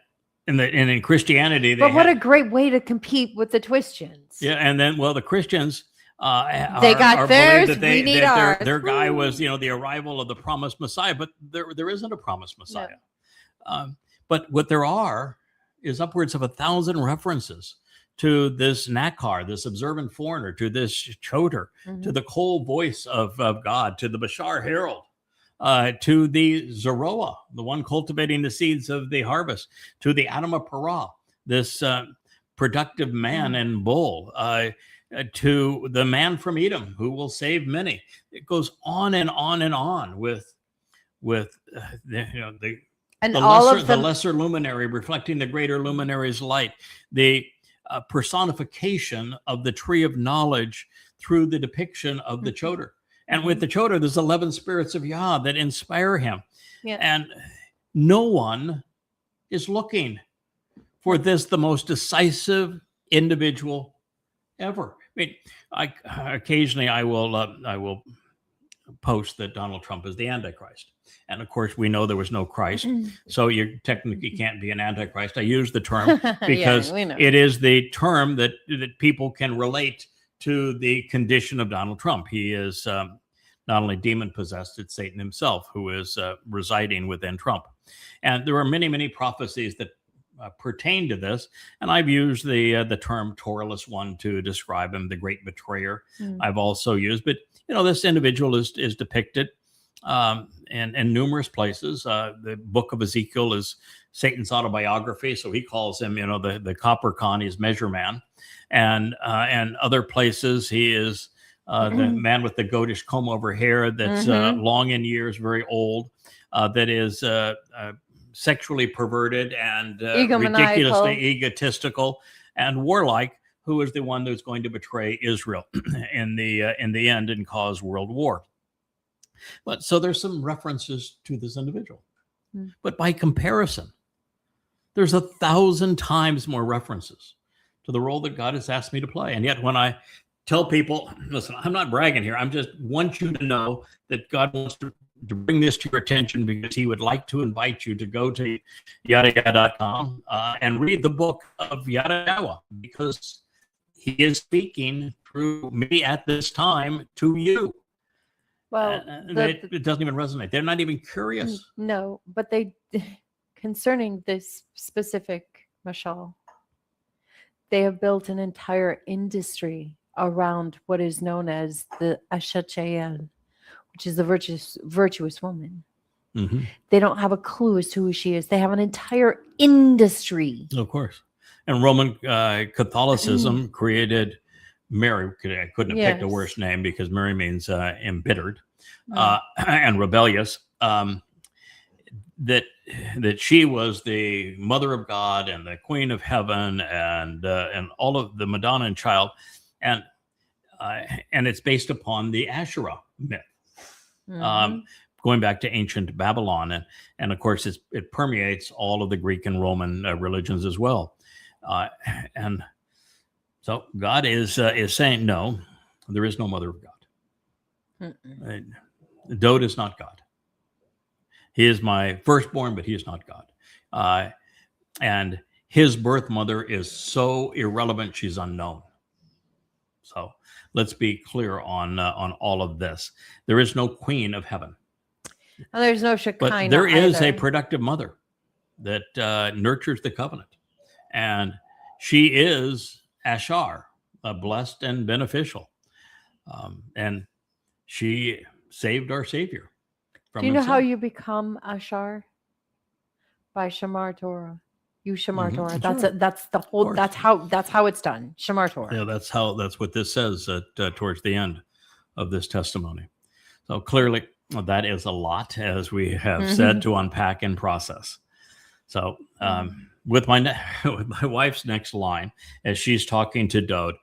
in Christianity, but what a great way to compete with the Christians. Yeah, and then the Christians they got theirs. That we need ours. Their guy was the arrival of the promised Messiah, but there isn't a promised Messiah. No. But what there are is upwards of 1,000 references to this Nakar, this observant foreigner, to this Choder, to the cold voice of God, to the Bashar Herald, to the Zeroah, the one cultivating the seeds of the harvest, to the Adamah Parah, this productive man and bull, to the man from Edom who will save many. It goes on and on and on with the lesser luminary reflecting the greater luminary's light, the personification of the tree of knowledge through the depiction of the Choder. And with the Choder, there's 11 spirits of Yah that inspire him. And no one is looking for this, the most decisive individual ever. I mean, occasionally I will post that Donald Trump is the Antichrist. And of course, we know there was no Christ. So you technically can't be an Antichrist. I use the term because it is the term that people can relate to the condition of Donald Trump. He is not only demon possessed, it's Satan himself who is residing within Trump. And there are many, many prophecies that pertain to this. And I've used the term Torahless One to describe him, the great betrayer. I've also used, but this individual is depicted in numerous places. The book of Ezekiel is Satan's autobiography, so he calls him, the copper con, he's measure man, and other places he is the man with the goatish comb over hair that's long in years, very old, that is sexually perverted and ridiculously egotistical and warlike, who is the one that's going to betray Israel in the end and cause world war. But so there's some references to this individual. But by comparison, there's 1,000 times more references to the role that God has asked me to play. And yet when I tell people, listen, I'm not bragging here. I just want you to know that God wants to bring this to your attention because he would like to invite you to go to YAHOWAH.com and read the book of YAHOWAH, because he is speaking through me at this time to you. Well, it doesn't even resonate. They're not even curious. No, but they, concerning this specific Mashal, they have built an entire industry around what is known as the Ashachael, which is the virtuous woman. They don't have a clue as to who she is. They have an entire industry. Of course. And Roman Catholicism created Mary. I couldn't have picked a worse name, because Mary means embittered and rebellious. That she was the mother of God and the queen of heaven and all of the Madonna and child, and it's based upon the Asherah myth. Going back to ancient Babylon, and of course it permeates all of the Greek and Roman religions as well. And so God is saying, no, there is no mother of God. Dode is not God. He is my firstborn, but he is not God. And his birth mother is so irrelevant, she's unknown. So let's be clear on all of this. There is no queen of heaven. And there's no Shekinah. But there is either. a productive mother that nurtures the covenant. And she is Ashar, blessed and beneficial. And she saved our Savior from Do you know himself. how you become Ashar? By Shamar Torah. You Shamar Torah. That's the whole. That's how it's done. Shamar Torah. Yeah, that's what this says towards the end of this testimony. So clearly, that is a lot, as we have said, to unpack and process. So with my wife's next line, as she's talking to Dode,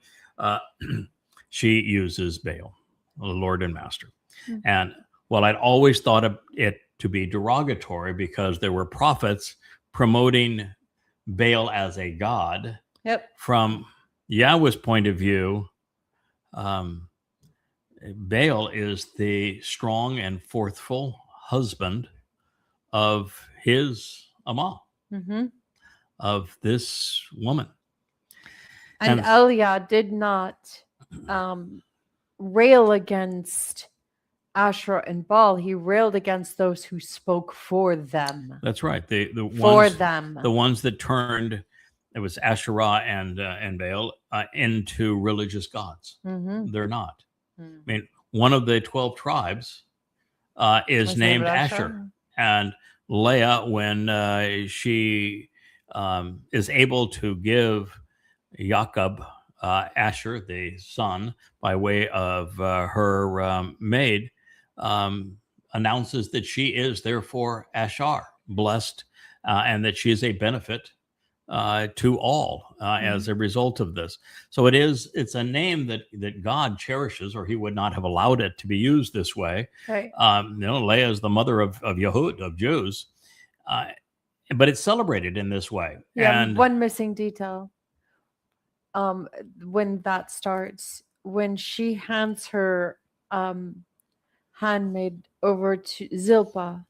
she uses Baal, the Lord and Master. And while I'd always thought of it to be derogatory because there were prophets promoting Baal as a god, from Yahweh's point of view, Baal is the strong and forceful husband of his Amah, of this woman. And Leah did not rail against Asherah and Baal. He railed against those who spoke for them. That's right. The ones that turned, it was Asherah and Baal into religious gods. They're not. I mean, one of the 12 tribes is named Asher. And Leah, when she is able to give Jacob Asher, the son, by way of her maid, announces that she is therefore Ashar, blessed, and that she is a benefit to all as a result of this. So it's a name that God cherishes, or he would not have allowed it to be used this way. Right. Leah is the mother of Yahud, of Jews, but it's celebrated in this way. Yeah, and one missing detail. When that starts, when she hands her handmaid over to Zilpah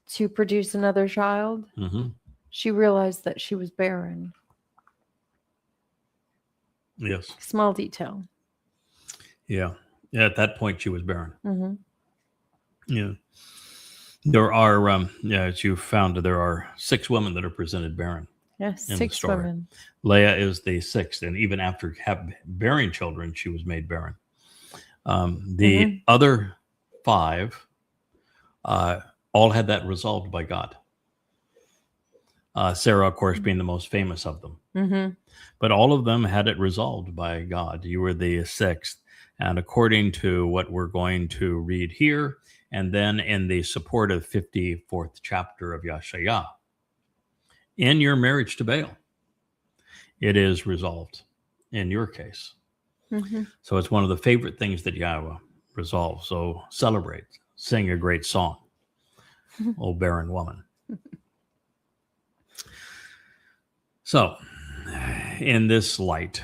to produce another child, she realized that she was barren. Yes. Small detail. Yeah. At that point, she was barren. Yeah. There are, as you found, there are 6 women that are presented barren. Yes, 6 women. Leah is the 6th, and even after bearing children, she was made barren. The other 5 all had that resolved by God. Sarah, of course, being the most famous of them. But all of them had it resolved by God. You were the sixth. And according to what we're going to read here, and then in the support of 54th chapter of YAHOWAH, in your marriage to Baal, it is resolved in your case. So it's one of the favorite things that YAHOWAH resolves. So celebrate, sing a great song, O barren woman. So in this light,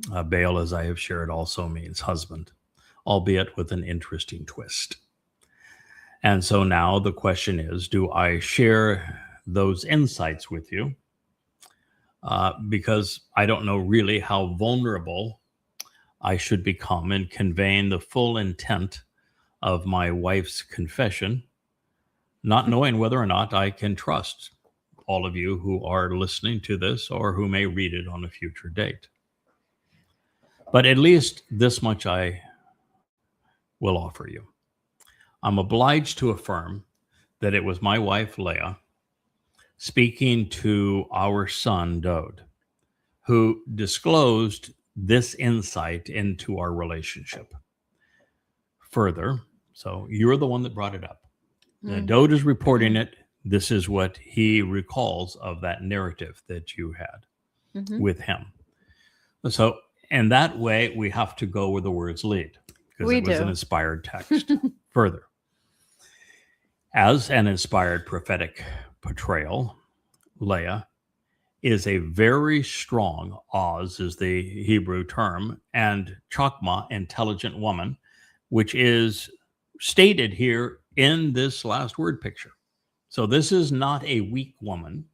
Baal, as I have shared, also means husband, albeit with an interesting twist. And so now the question is, do I share those insights with you? Because I don't know really how vulnerable I should become in conveying the full intent of my wife's confession, not knowing whether or not I can trust all of you who are listening to this or who may read it on a future date. But at least this much I will offer you. I'm obliged to affirm that it was my wife, Leah, speaking to our son, Dode, who disclosed this insight into our relationship. Further, so you're the one that brought it up. Dode is reporting it. This is what he recalls of that narrative that you had with him. So in that way, we have to go where the words lead, because it was an inspired text. Further, as an inspired prophetic portrayal, Leah is a very strong, Oz is the Hebrew term, and Chokmah, intelligent woman, which is stated here in this last word picture. So this is not a weak woman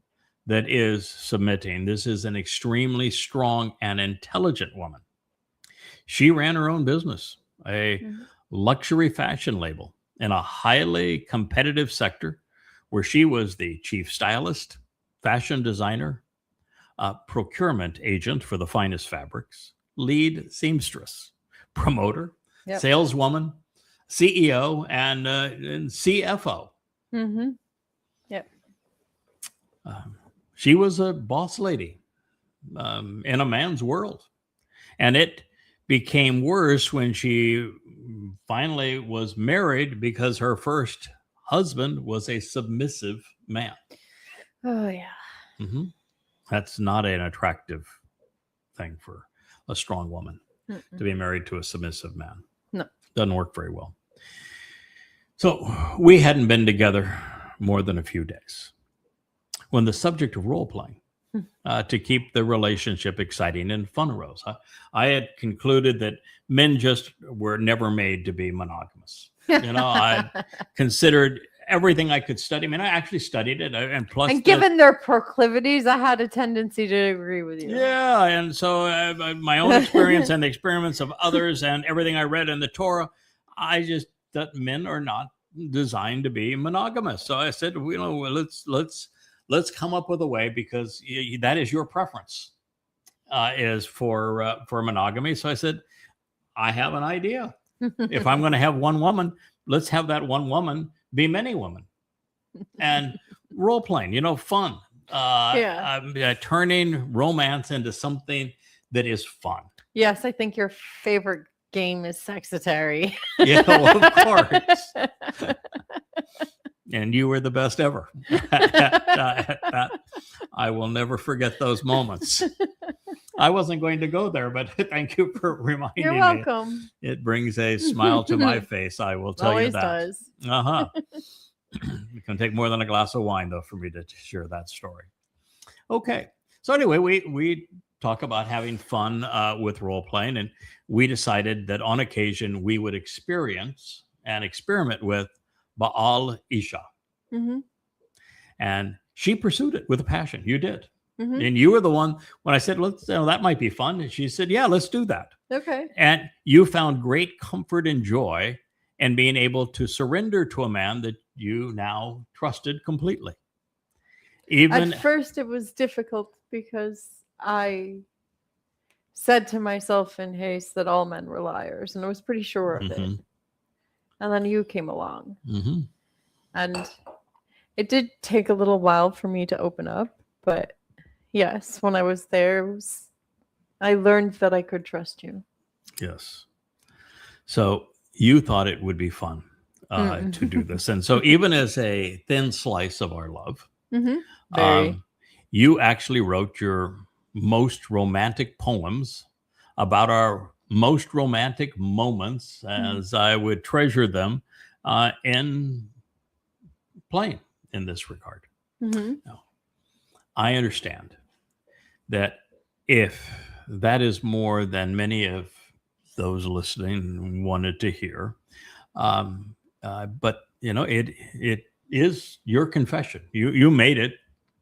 that is submitting. This is an extremely strong and intelligent woman. She ran her own business, a luxury fashion label in a highly competitive sector where she was the chief stylist, fashion designer, procurement agent for the finest fabrics, lead seamstress, promoter, saleswoman, CEO, and CFO. She was a boss lady in a man's world. And it became worse when she finally was married, because her first husband was a submissive man. Oh, yeah. That's not an attractive thing for a strong woman to be married to a submissive man. No. Doesn't work very well. So we hadn't been together more than a few days when the subject of role playing to keep the relationship exciting and fun arose. I had concluded that men just were never made to be monogamous. I considered everything I could study. I mean, I actually studied it, and plus, and given their proclivities, I had a tendency to agree with you. Yeah, and so my own experience and the experiments of others, and everything I read in the Torah, I just that men are not designed to be monogamous. So I said, let's come up with a way, because that is your preference, is for monogamy. So I said, I have an idea. If I'm going to have one woman, let's have that one woman be many women, and role playing, fun, turning romance into something that is fun. Yes, I think your favorite game is Sexitary. Yeah, well, of course. And you were the best ever. I will never forget those moments. I wasn't going to go there, but thank you for reminding me. You're welcome. It brings a smile to my face. I will tell you that. Always does. It can take more than a glass of wine, though, for me to share that story. Okay. So anyway, we talk about having fun with role playing, and we decided that on occasion we would experience and experiment with Baal Isha. And she pursued it with a passion. You did. And you were the one, when I said, that might be fun. And she said, yeah, let's do that. Okay. And you found great comfort and joy in being able to surrender to a man that you now trusted completely. At first it was difficult, because I said to myself in haste that all men were liars, and I was pretty sure of it. And then you came along. And it did take a little while for me to open up, but Yes, when I was there, I learned that I could trust you. Yes. So you thought it would be fun to do this. And so even as a thin slice of our love, Very. you actually wrote your most romantic poems about our most romantic moments as I would treasure them in playing in this regard. Now, I understand that if that is more than many of those listening wanted to hear, but it is your confession. You made it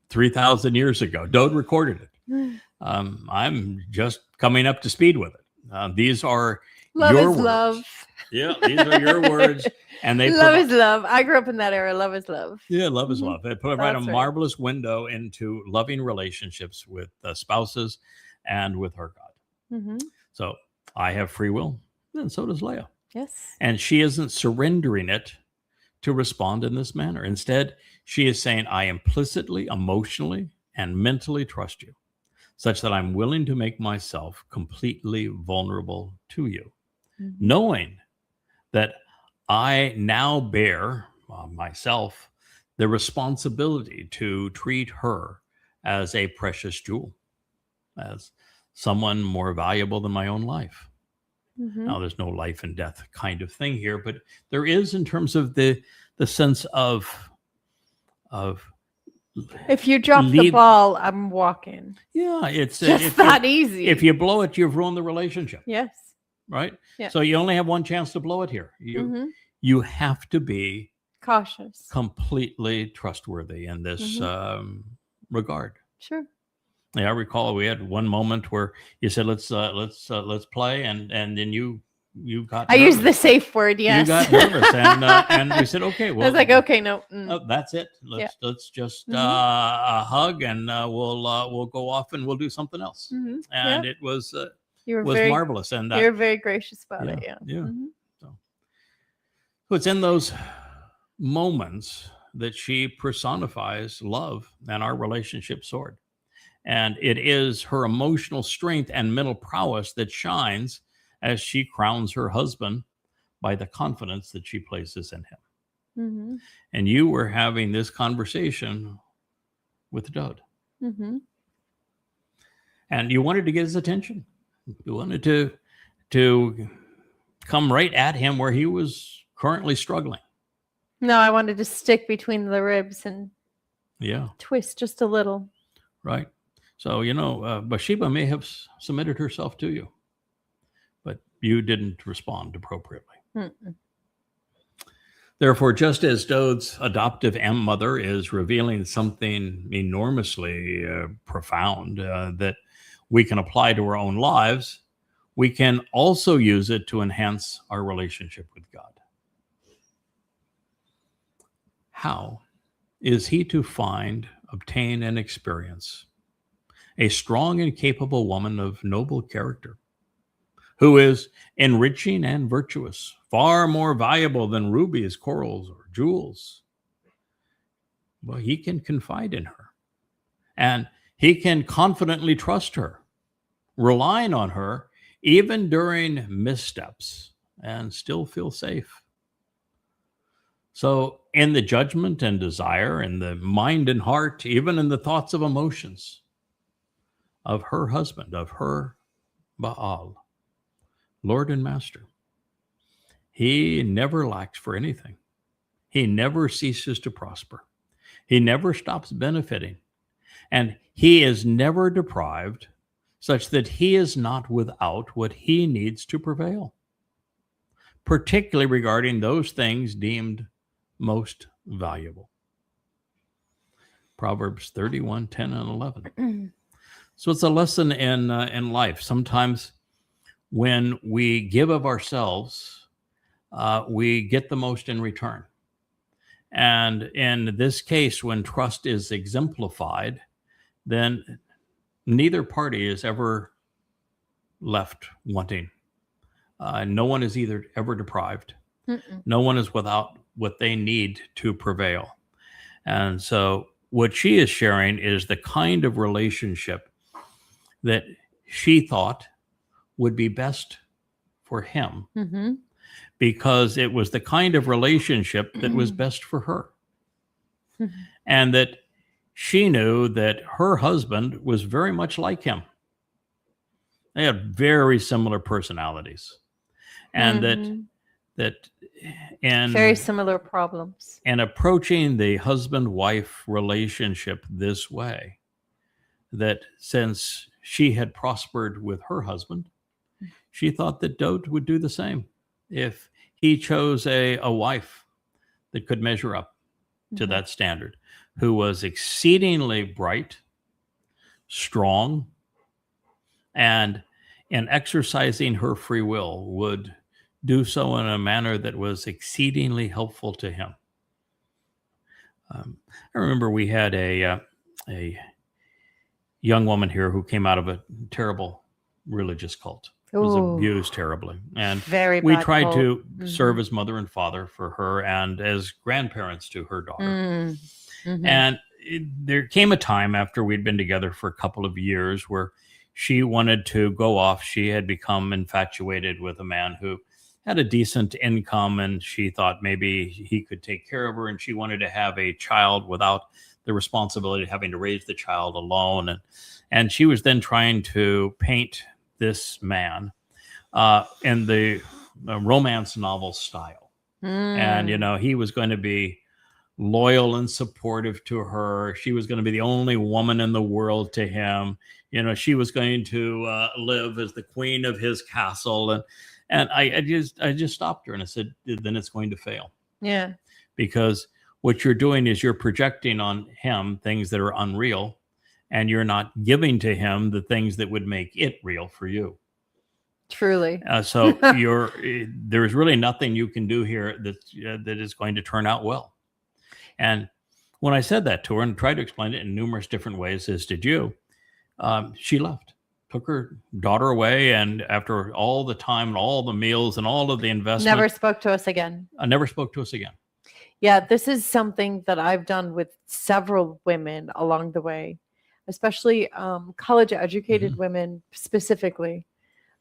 3,000 years ago. Dode recorded it. I'm just coming up to speed with it. These are Love your is words. love. Yeah, these are your words, and they love is love. I grew up in that era. Love is love. Yeah, love is love. They provide That's a right. marvelous window into loving relationships with spouses and with our God. So I have free will, and so does Leah. Yes. And she isn't surrendering it to respond in this manner. Instead, she is saying, I implicitly, emotionally, and mentally trust you, such that I'm willing to make myself completely vulnerable to you, knowing that I now bear myself the responsibility to treat her as a precious jewel, as someone more valuable than my own life. Now, there's no life and death kind of thing here, but there is in terms of the sense of if you drop the ball, I'm walking. Yeah, it's just that easy. If you blow it, you've ruined the relationship. Yes. Right? Yeah. So you only have one chance to blow it here. You have to be cautious, completely trustworthy in this regard. Sure. Yeah, I recall we had one moment where you said, "Let's play," and then you got. I used the safe word. Yes, you got nervous, and we said, "Okay." Well, I was like, "Okay, no, that's it. Let's just hug, and we'll go off and we'll do something else." And it was marvelous, and you're very gracious about it. Yeah. So it's in those moments that she personifies love and our relationship soared. And it is her emotional strength and mental prowess that shines as she crowns her husband by the confidence that she places in him. And you were having this conversation with Dode. And you wanted to get his attention. You wanted to come right at him where he was currently struggling. No, I wanted to stick between the ribs and twist just a little. Right. So, Bathsheba may have submitted herself to you, but you didn't respond appropriately. Therefore, just as Dode's adoptive mother is revealing something enormously profound that we can apply to our own lives, we can also use it to enhance our relationship with God. How is he to find, obtain, and experience a strong and capable woman of noble character, who is enriching and virtuous, far more valuable than rubies, corals, or jewels? Well, he can confide in her, and he can confidently trust her, relying on her even during missteps, and still feel safe. So in the judgment and desire, in the mind and heart, even in the thoughts of emotions of her husband, of her Baal, Lord and Master, he never lacks for anything. He never ceases to prosper. He never stops benefiting. And he is never deprived, such that he is not without what he needs to prevail, particularly regarding those things deemed most valuable. Proverbs 31, 10 and 11. So it's a lesson in life. Sometimes when we give of ourselves, we get the most in return. And in this case, when trust is exemplified, then neither party is ever left wanting. No one is either ever deprived. No one is without what they need to prevail. And so what she is sharing is the kind of relationship that she thought would be best for him, Mm-hmm. because it was the kind of relationship that was best for her. Mm-hmm. And that she knew that her husband was very much like him. They had very similar personalities. And Mm-hmm. and Very similar problems. and approaching the husband-wife relationship this way, that since she had prospered with her husband, she thought that Dode would do the same if he chose a wife that could measure up to that standard, who was exceedingly bright, strong, and in exercising her free will would do so in a manner that was exceedingly helpful to him. I remember we had a young woman here who came out of a terrible religious cult. Was Ooh. Abused terribly. And Very we bad tried cult. to Mhm. serve as mother and father for her and as grandparents to her daughter. Mm-hmm. And there came a time after we'd been together for a couple of years where she wanted to go off. She had become infatuated with a man who had a decent income, and she thought maybe he could take care of her, and she wanted to have a child without the responsibility of having to raise the child alone. And she was then trying to paint this man in the romance novel style. And, you know, he was going to be loyal and supportive to her. She was going to be the only woman in the world to him. You know, she was going to live as the queen of his castle. And I just stopped her and I said, then it's going to fail. Yeah. Because what you're doing is you're projecting on him things that are unreal, and you're not giving to him the things that would make it real for you. Truly. So there's really nothing you can do here that is going to turn out well. And when I said that to her and tried to explain it in numerous different ways, as did you, she left, took her daughter away. And after all the time and all the meals and all of the investment, Never spoke to us again. Never spoke to us again. Yeah, this is something that I've done with several women along the way, especially college educated women specifically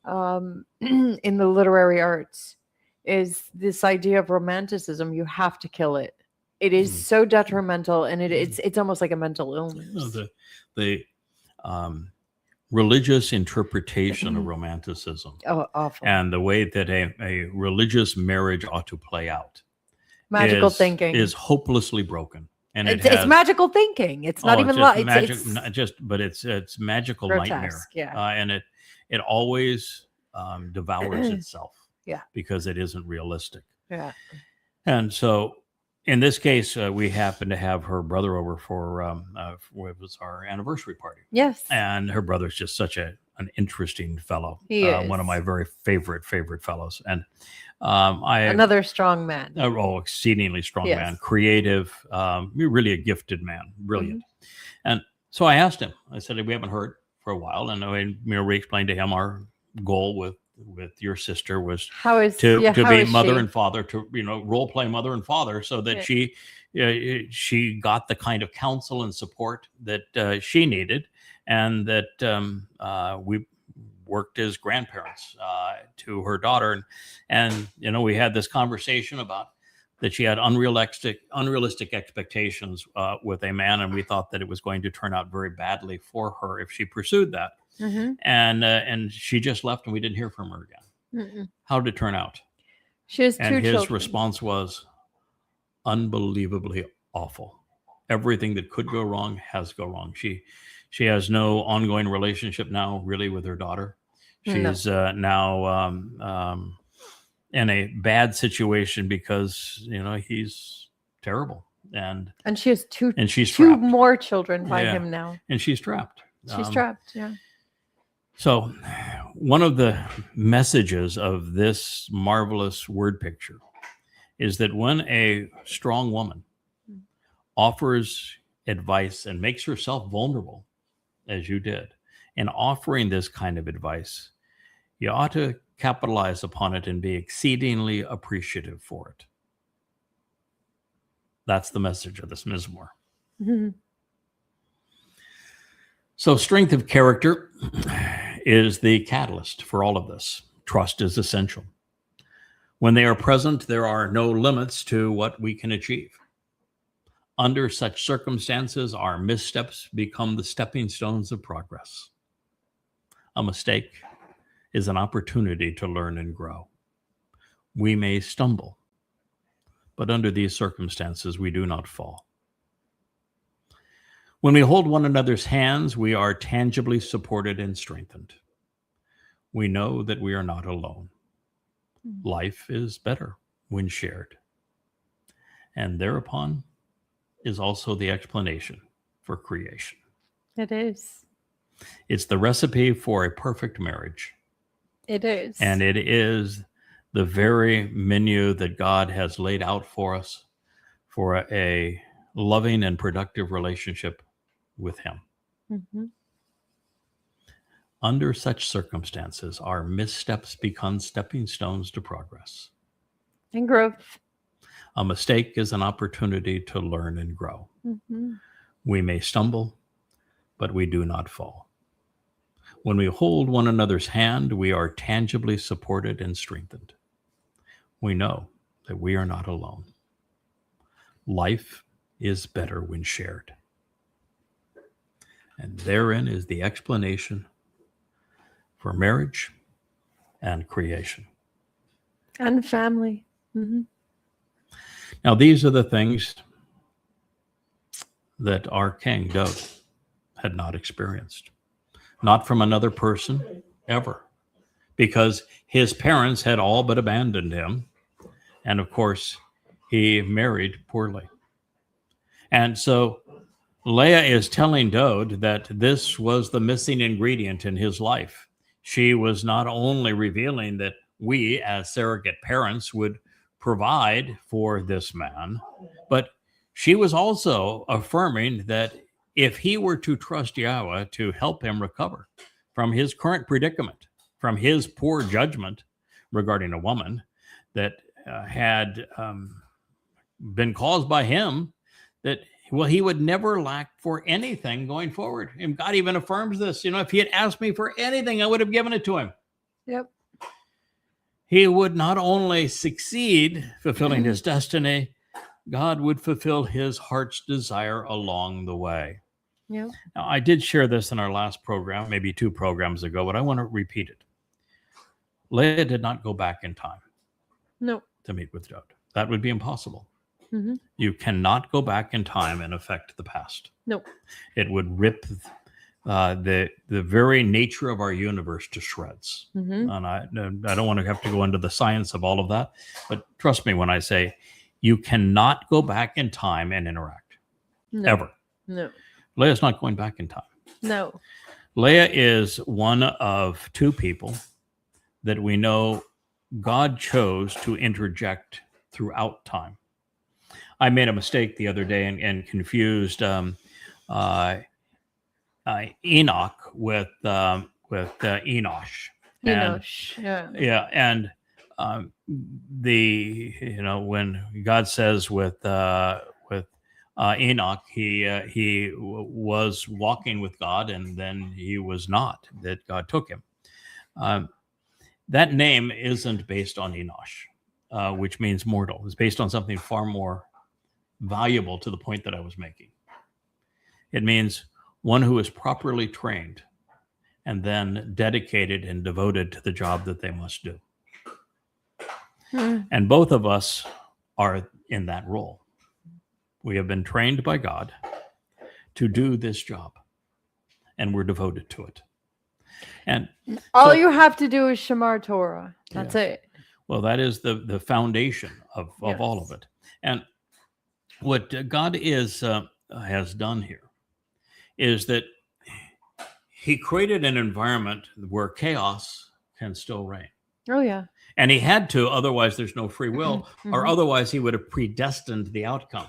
in the literary arts, is this idea of romanticism. You have to kill it. It is so detrimental, and it's almost like a mental illness. The religious interpretation of romanticism, Awful. and the way that a religious marriage ought to play out. Magical thinking is hopelessly broken, and it's magical thinking. It's not even it's magical nightmare. Yeah, and it always devours itself. Yeah, because it isn't realistic. Yeah, and so in this case, we happened to have her brother over for it was our anniversary party. Yes, and her brother's just such an interesting fellow. He is one of my very favorite fellows, and another strong man. Exceedingly strong man, creative, really a gifted man, brilliant. And so I asked him. I said, we haven't heard for a while, and I re-explained to him our goal with your sister was to be mother and father, to role play mother and father, so that she got the kind of counsel and support that she needed, and that we worked as grandparents to her daughter. And we had this conversation about that she had unrealistic expectations with a man, and we thought that it was going to turn out very badly for her if she pursued that. And she just left, and we didn't hear from her again. How did it turn out? She has 2 children. His response was unbelievably awful. Everything that could go wrong has gone wrong. She has no ongoing relationship now, really, with her daughter. She's now in a bad situation because he's terrible, and she has two trapped. more children by him now, and she's trapped. She's trapped. Yeah. So, one of the messages of this marvelous word picture is that when a strong woman offers advice and makes herself vulnerable, as you did, in offering this kind of advice, you ought to capitalize upon it and be exceedingly appreciative for it. That's the message of this Mizmor. So strength of character is the catalyst for all of this. Trust is essential. When they are present, there are no limits to what we can achieve. Under such circumstances, our missteps become the stepping stones of progress. A mistake is an opportunity to learn and grow. We may stumble, but under these circumstances, we do not fall. When we hold one another's hands, we are tangibly supported and strengthened. We know that we are not alone. Life is better when shared. And thereupon is also the explanation for creation. It is. It's the recipe for a perfect marriage. It is. And it is the very menu that God has laid out for us for a loving and productive relationship with him. Mm-hmm. Under such circumstances, our missteps become stepping stones to progress. And growth. A mistake is an opportunity to learn and grow. Mm-hmm. We may stumble, but we do not fall. When we hold one another's hand, we are tangibly supported and strengthened. We know that we are not alone. Life is better when shared. And therein is the explanation for marriage and creation. And family. Mm-hmm. Now, these are the things that our King David had not experienced. Not from another person, ever. Because his parents had all but abandoned him. And of course, he married poorly. And so Leah is telling David that this was the missing ingredient in his life. She was not only revealing that we, as surrogate parents, would provide for this man, but she was also affirming that if he were to trust Yahweh to help him recover from his current predicament, from his poor judgment regarding a woman that had been caused by him, that he would never lack for anything going forward. And God even affirms this. If he had asked me for anything, I would have given it to him. Yep. He would not only succeed fulfilling his destiny, God would fulfill his heart's desire along the way. Yep. Now, I did share this in our last program, maybe 2 programs ago, but I want to repeat it. Leah did not go back in time to meet with David. That would be impossible. Mm-hmm. You cannot go back in time and affect the past. No. It would rip the very nature of our universe to shreds. Mm-hmm. And I don't want to have to go into the science of all of that, but trust me when I say you cannot go back in time and interact. No. Ever. No. Leah's not going back in time. No. Leah is one of 2 people that we know God chose to interject throughout time. I made a mistake the other day and confused Enoch with Enosh. Enosh. Yeah. Yeah, and when God says with Enoch, he was walking with God, and then he was not. That God took him. That name isn't based on Enosh, which means mortal. It's based on something far more valuable to the point that I was making. It means one who is properly trained and then dedicated and devoted to the job that they must do. And both of us are in that role. We have been trained by God to do this job, and we're devoted to it. And all you have to do is Shamar Torah. That's it. Well, that is the foundation of all of it. And what God has done here is that he created an environment where chaos can still reign. Oh, yeah. And he had to, otherwise there's no free will, or otherwise he would have predestined the outcome.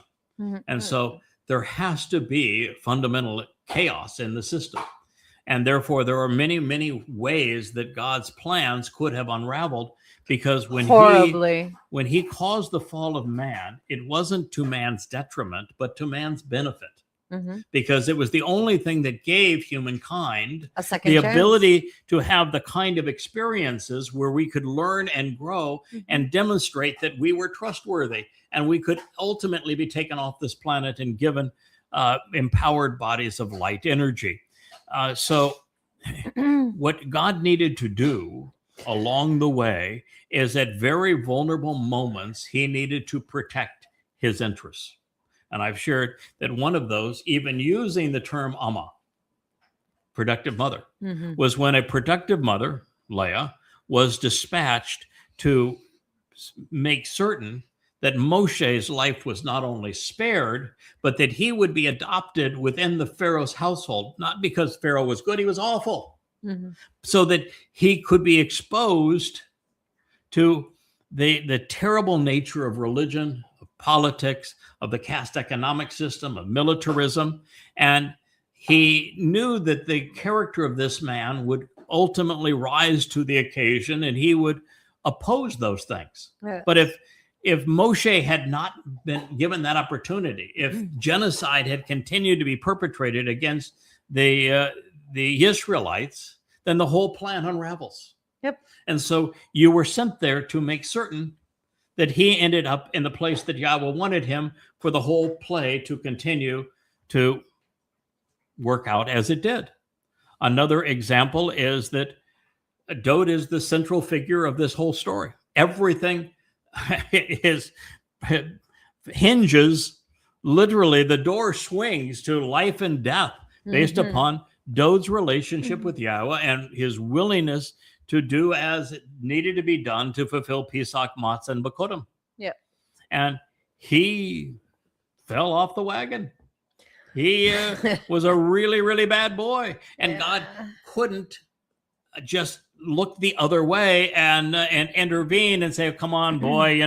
And so there has to be fundamental chaos in the system. And therefore, there are many, many ways that God's plans could have unraveled, because when he caused the fall of man, it wasn't to man's detriment, but to man's benefit. because it was the only thing that gave humankind A second the chance. ability to have the kind of experiences where we could learn and grow and demonstrate that we were trustworthy, and we could ultimately be taken off this planet and given empowered bodies of light energy. So what God needed to do along the way is at very vulnerable moments, he needed to protect his interests. And I've shared that one of those, even using the term Amah, productive mother, was when a productive mother, Leah, was dispatched to make certain that Moshe's life was not only spared, but that he would be adopted within the Pharaoh's household, not because Pharaoh was good, he was awful, so that he could be exposed to the terrible nature of religion, of politics, of the caste economic system, of militarism. And he knew that the character of this man would ultimately rise to the occasion, and he would oppose those things. Yes. But if Moshe had not been given that opportunity, if genocide had continued to be perpetrated against the Israelites, then the whole plan unravels. Yep. And so you were sent there to make certain that he ended up in the place that Yahweh wanted him for the whole play to continue to work out as it did. Another example is that Dode is the central figure of this whole story. Everything hinges, literally, the door swings to life and death based upon Dode's relationship with Yahweh and his willingness to do as it needed to be done to fulfill Pesach, Matzah, and Bakodim. Yeah. And he fell off the wagon. He was a really, really bad boy. And God couldn't just look the other way and intervene and say, come on, boy,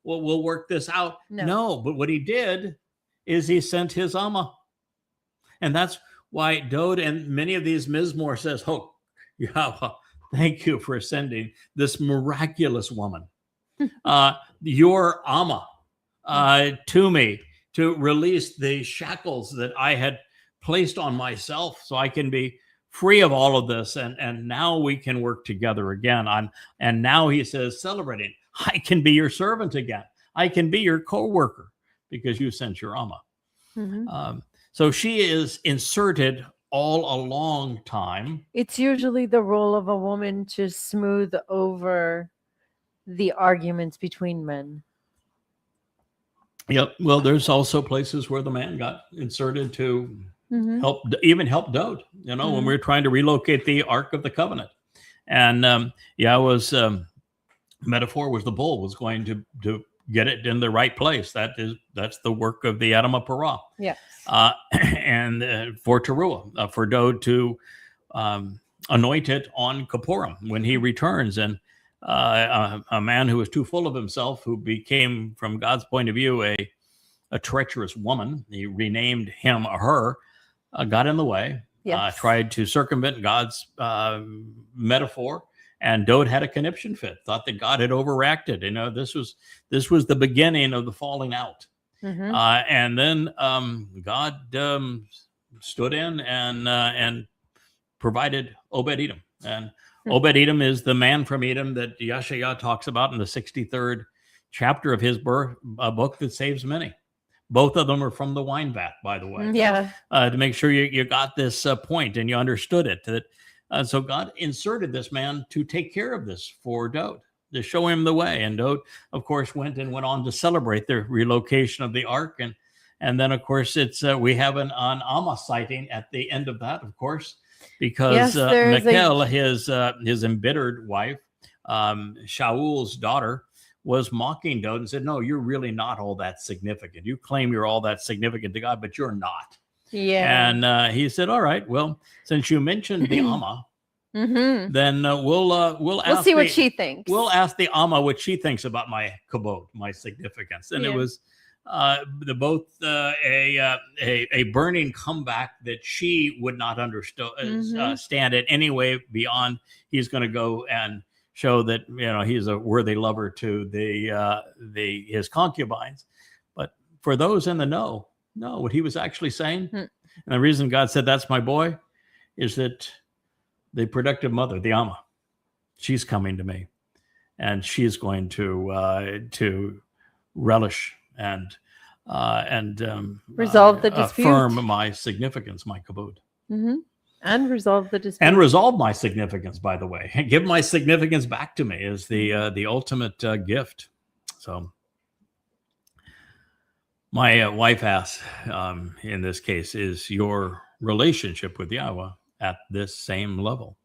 we'll work this out. No, but what he did is he sent his Amah. And that's why Dode and many of these Mizmor says, oh, Yahweh, thank you for sending this miraculous woman, your Amah, to me to release the shackles that I had placed on myself so I can be free of all of this. And now we can work together again. And now he says, celebrating, I can be your servant again. I can be your co-worker because you sent your Amah. So she is inserted all a long time. It's usually the role of a woman to smooth over the arguments between men. Yep. Well, there's also places where the man got inserted to help Dode, when we were trying to relocate the Ark of the Covenant. And Yahweh's metaphor was the bull was going to get it in the right place. That's the work of the Adam of Parah. Yes. And for Teruah, for Dode to anoint it on Kippurim when he returns. And a man who was too full of himself, who became, from God's point of view, a treacherous woman, he renamed him her, got in the way, tried to circumvent God's metaphor. And Dode had a conniption fit, thought that God had overreacted. This was the beginning of the falling out. And then God stood in and provided Obed-Edom. And Obed-Edom is the man from Edom that Yeshayah talks about in the 63rd chapter of his book that saves many. Both of them are from the wine vat, by the way. Yeah. To make sure you got this point and you understood it. So God inserted this man to take care of this for Dode, to show him the way. And Dode, of course, went on to celebrate the relocation of the Ark. And then, of course, it's we have an Amah sighting at the end of that, of course, because Michal, his embittered wife, Shaul's daughter, was mocking Dode and said, no, you're really not all that significant. You claim you're all that significant to God, but you're not. Yeah. And he said, all right, well, since you mentioned the Amah, then we'll see what she thinks. We'll ask the Amah what she thinks about my kabod, my significance. And it was both a burning comeback that she would not stand it anyway beyond he's going to go and show that he's a worthy lover to his concubines. But for those in the know, No, what he was actually saying, Hmm. and the reason God said, that's my boy, is that the productive mother, the Amah, she's coming to me, and she's going to relish and Resolve the dispute. affirm my significance, my kabod. Mm-hmm. And resolve the dispute. And resolve my significance, by the way. Give my significance back to me is the ultimate gift. So my wife asks, in this case, is your relationship with YAHOWAH at this same level?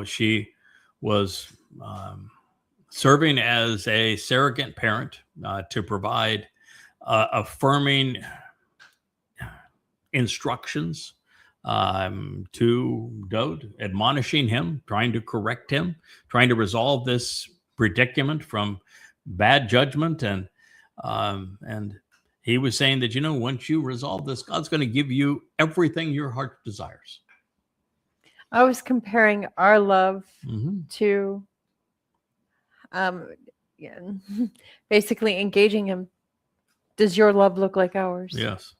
She was serving as a surrogate parent to provide affirming instructions to Dode, admonishing him, trying to correct him, trying to resolve this predicament from bad judgment. And he was saying that, once you resolve this, God's going to give you everything your heart desires. I was comparing our love Mm-hmm. to basically engaging him. Does your love look like ours? Yes.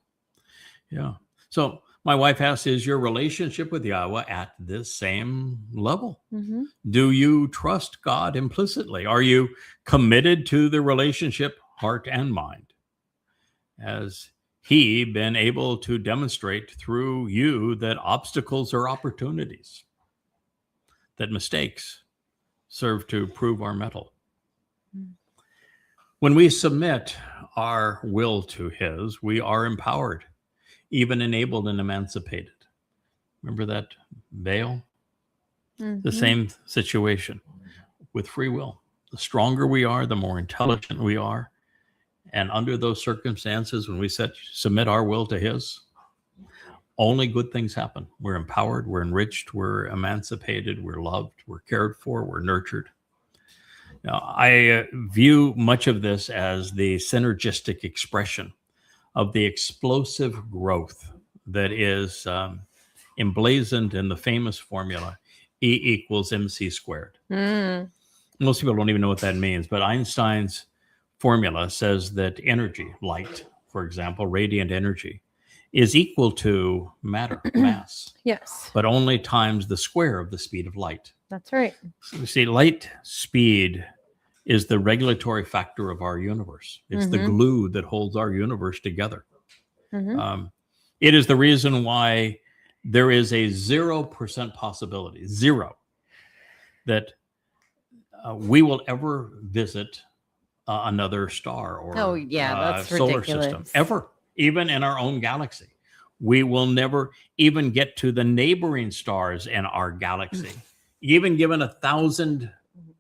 Yeah. So my wife asks, is your relationship with YAHOWAH at this same level? Mm-hmm. Do you trust God implicitly? Are you committed to the relationship, heart and mind? Has he been able to demonstrate through you that obstacles are opportunities, that mistakes serve to prove our mettle? Mm. When we submit our will to his, we are empowered, even enabled and emancipated. Remember that veil? Mm-hmm. The same situation with free will. The stronger we are, the more intelligent we are. And under those circumstances, when we submit our will to his, only good things happen. We're empowered, we're enriched, we're emancipated, we're loved, we're cared for, we're nurtured. Now, I view much of this as the synergistic expression of the explosive growth that is emblazoned in the famous formula, E equals MC squared. Mm. Most people don't even know what that means, but Einstein's formula says that energy, light, for example, radiant energy, is equal to matter, mass, Yes, but only times the square of the speed of light. that's right. You see, light speed is the regulatory factor of our universe. It's the glue that holds our universe together. Mm-hmm. It is the reason why there is a 0% possibility, zero, that we will ever visit another star or that's solar ridiculous. system, ever, even in our own galaxy. We will never even get to the neighboring stars in our galaxy. Even given 1,000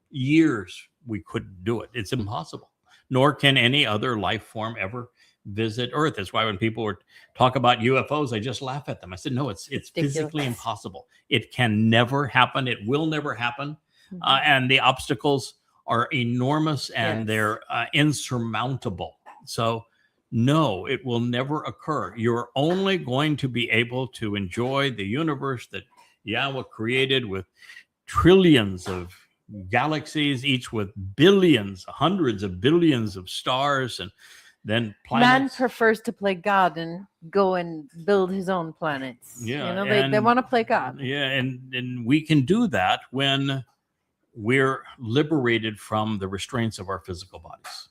years, we couldn't do it. It's impossible. Nor can any other life form ever visit Earth. That's why when people talk about UFOs, I just laugh at them. I said, no, it's physically impossible. It can never happen. It will never happen. And the obstacles are enormous and they're insurmountable. So no, it will never occur. You're only going to be able to enjoy the universe that YAHOWAH created with trillions of galaxies, each with billions, hundreds of billions of stars, and then planets. Man prefers to play God and go and build his own planets. Yeah, they want to play God. Yeah, and we can do that when we're liberated from the restraints of our physical bodies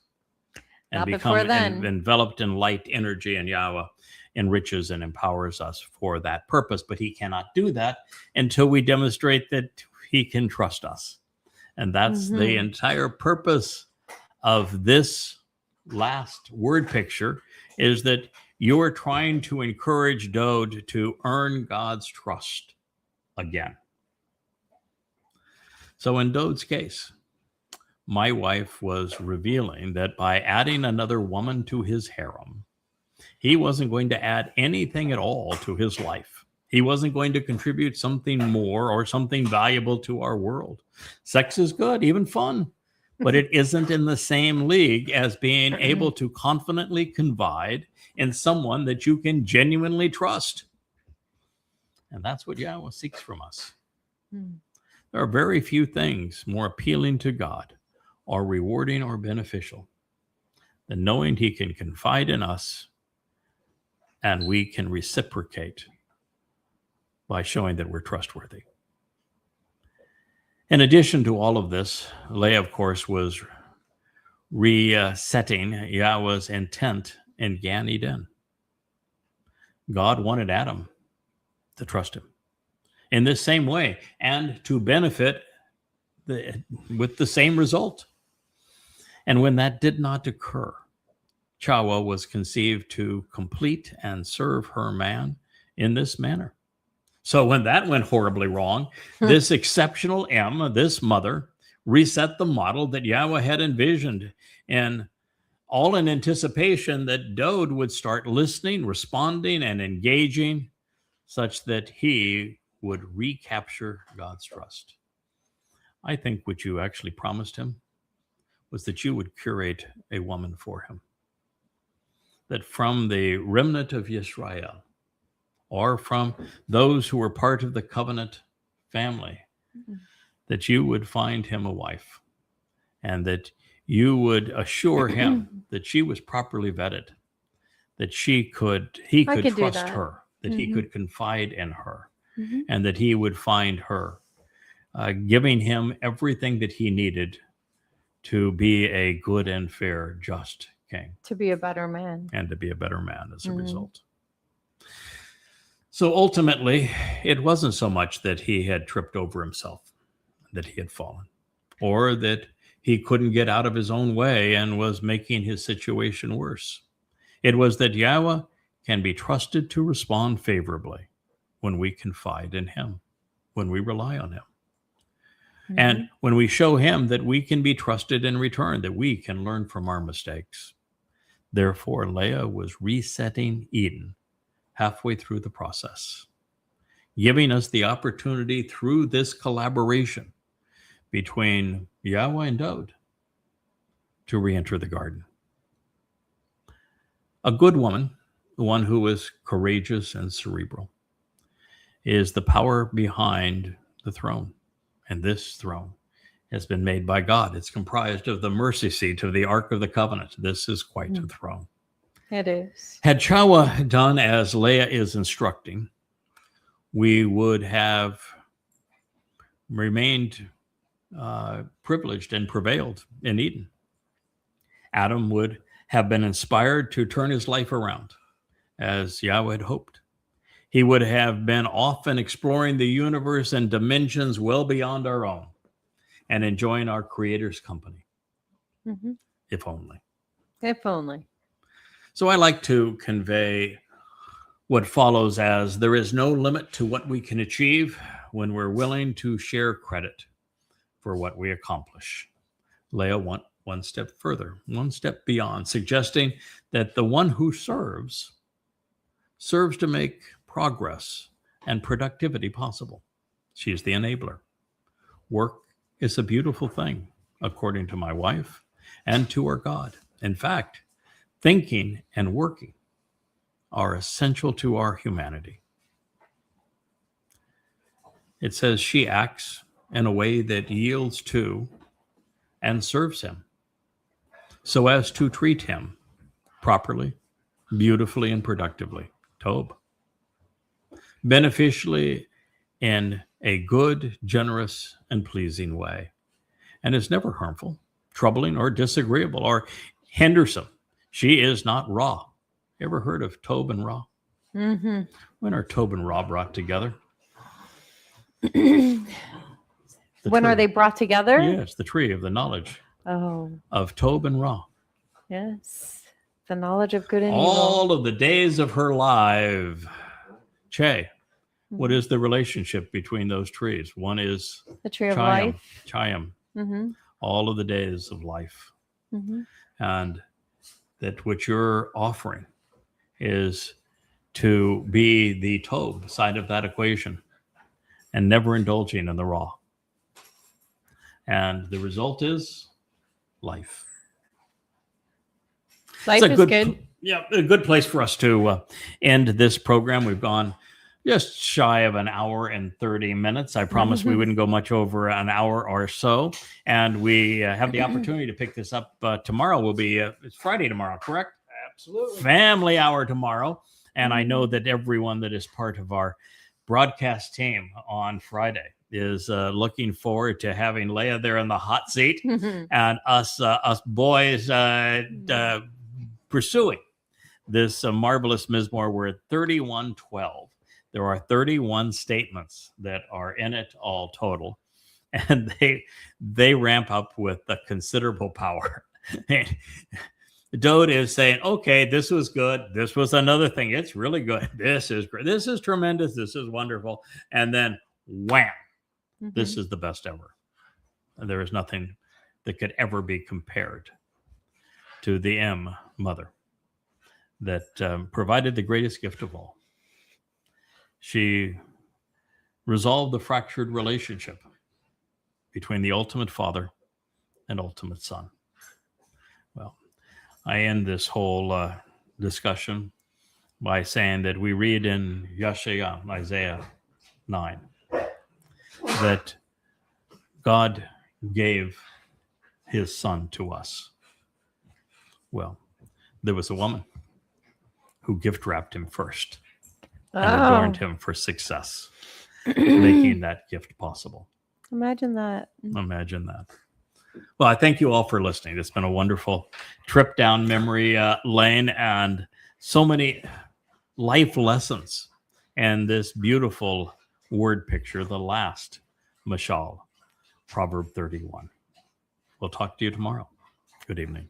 and become enveloped in light energy, and YAHOWAH enriches and empowers us for that purpose. But he cannot do that until we demonstrate that he can trust us. And that's the entire purpose of this last word picture, is that you're trying to encourage Dode to earn God's trust again. So in Dode's case, my wife was revealing that by adding another woman to his harem, he wasn't going to add anything at all to his life. He wasn't going to contribute something more or something valuable to our world. Sex is good, even fun, but it isn't in the same league as being able to confidently confide in someone that you can genuinely trust. And that's what YAHOWAH seeks from us. There are very few things more appealing to God or rewarding or beneficial and knowing he can confide in us and we can reciprocate by showing that we're trustworthy. In addition to all of this, Leah, of course, was resetting Yahweh's intent in Gan Eden. God wanted Adam to trust him in this same way and to benefit with the same result. And when that did not occur, YAHOWAH was conceived to complete and serve her man in this manner. So when that went horribly wrong, this exceptional this mother, reset the model that YAHOWAH had envisioned, and all in anticipation that Dode would start listening, responding, and engaging such that he would recapture God's trust. I think what you actually promised him was that you would curate a woman for him. That from the remnant of Yisrael, or from those who were part of the covenant family, that you would find him a wife, and that you would assure him that she was properly vetted, that he could trust her, that he could confide in her, and that he would find her, giving him everything that he needed to be a good and fair, just king. To be a better man. And to be a better man as a result. So ultimately, it wasn't so much that he had tripped over himself, that he had fallen, or that he couldn't get out of his own way and was making his situation worse. It was that YAHOWAH can be trusted to respond favorably when we confide in him, when we rely on him. And when we show him that we can be trusted in return, that we can learn from our mistakes. Therefore, Leah was resetting Eden halfway through the process, giving us the opportunity through this collaboration between YAHOWAH and Dode to re-enter the garden. A good woman, the one who is courageous and cerebral, is the power behind the throne. And this throne has been made by God. It's comprised of the mercy seat of the Ark of the Covenant. This is quite a throne. It is. Had YAHOWAH done as Leah is instructing, we would have remained privileged and prevailed in Eden. Adam would have been inspired to turn his life around, as YAHOWAH had hoped. He would have been off and exploring the universe and dimensions well beyond our own and enjoying our Creator's company. If only. If only. So I like to convey what follows as there is no limit to what we can achieve when we're willing to share credit for what we accomplish. Leah went one step further, one step beyond, suggesting that the one who serves to make progress and productivity possible. She is the enabler. Work is a beautiful thing, according to my wife and to our God. In fact, thinking and working are essential to our humanity. It says she acts in a way that yields to and serves him, so as to treat him properly, beautifully, and productively. Tob. Beneficially in a good, generous, and pleasing way. And is never harmful, troubling, or disagreeable, or hindersome. She is not raw. Ever heard of Tob and Ra? When are Tob and Ra brought together? When are they brought together? Yes, the tree of the knowledge of Tob and Ra. Yes, the knowledge of good and All evil. of the days of her life. Che, what is the relationship between those trees? One is The tree of life. Chayim. All of the days of life. And that what you're offering is to be the Tob side of that equation and never indulging in the Ra. And the result is life. Life is good. Yeah, a good place for us to end this program. We've gone just shy of an hour and 30 minutes. I promised we wouldn't go much over an hour or so. And we have the opportunity to pick this up tomorrow. Will be, it's Friday tomorrow, correct? Absolutely. Family hour tomorrow. And I know that everyone that is part of our broadcast team on Friday is looking forward to having Leah there in the hot seat and us boys pursuing this marvelous Mizmor. We're at 31:12. There are 31 statements that are in it all total, and they ramp up with a considerable power. Dode is saying, okay, this was good. This was another thing. It's really good. This is great. This is tremendous. This is wonderful. And then wham, this is the best ever. And there is nothing that could ever be compared to the M mother that provided the greatest gift of all. She resolved the fractured relationship between the ultimate father and ultimate son. Well, I end this whole discussion by saying that we read in YAHOWAH, Isaiah 9, that God gave his son to us. Well, there was a woman who gift wrapped him first and adorned him for success, making that gift possible. Imagine that. Imagine that. Well, I thank you all for listening. It's been a wonderful trip down memory lane and so many life lessons and this beautiful word picture, the last Mashal, Proverb 31. We'll talk to you tomorrow. Good evening.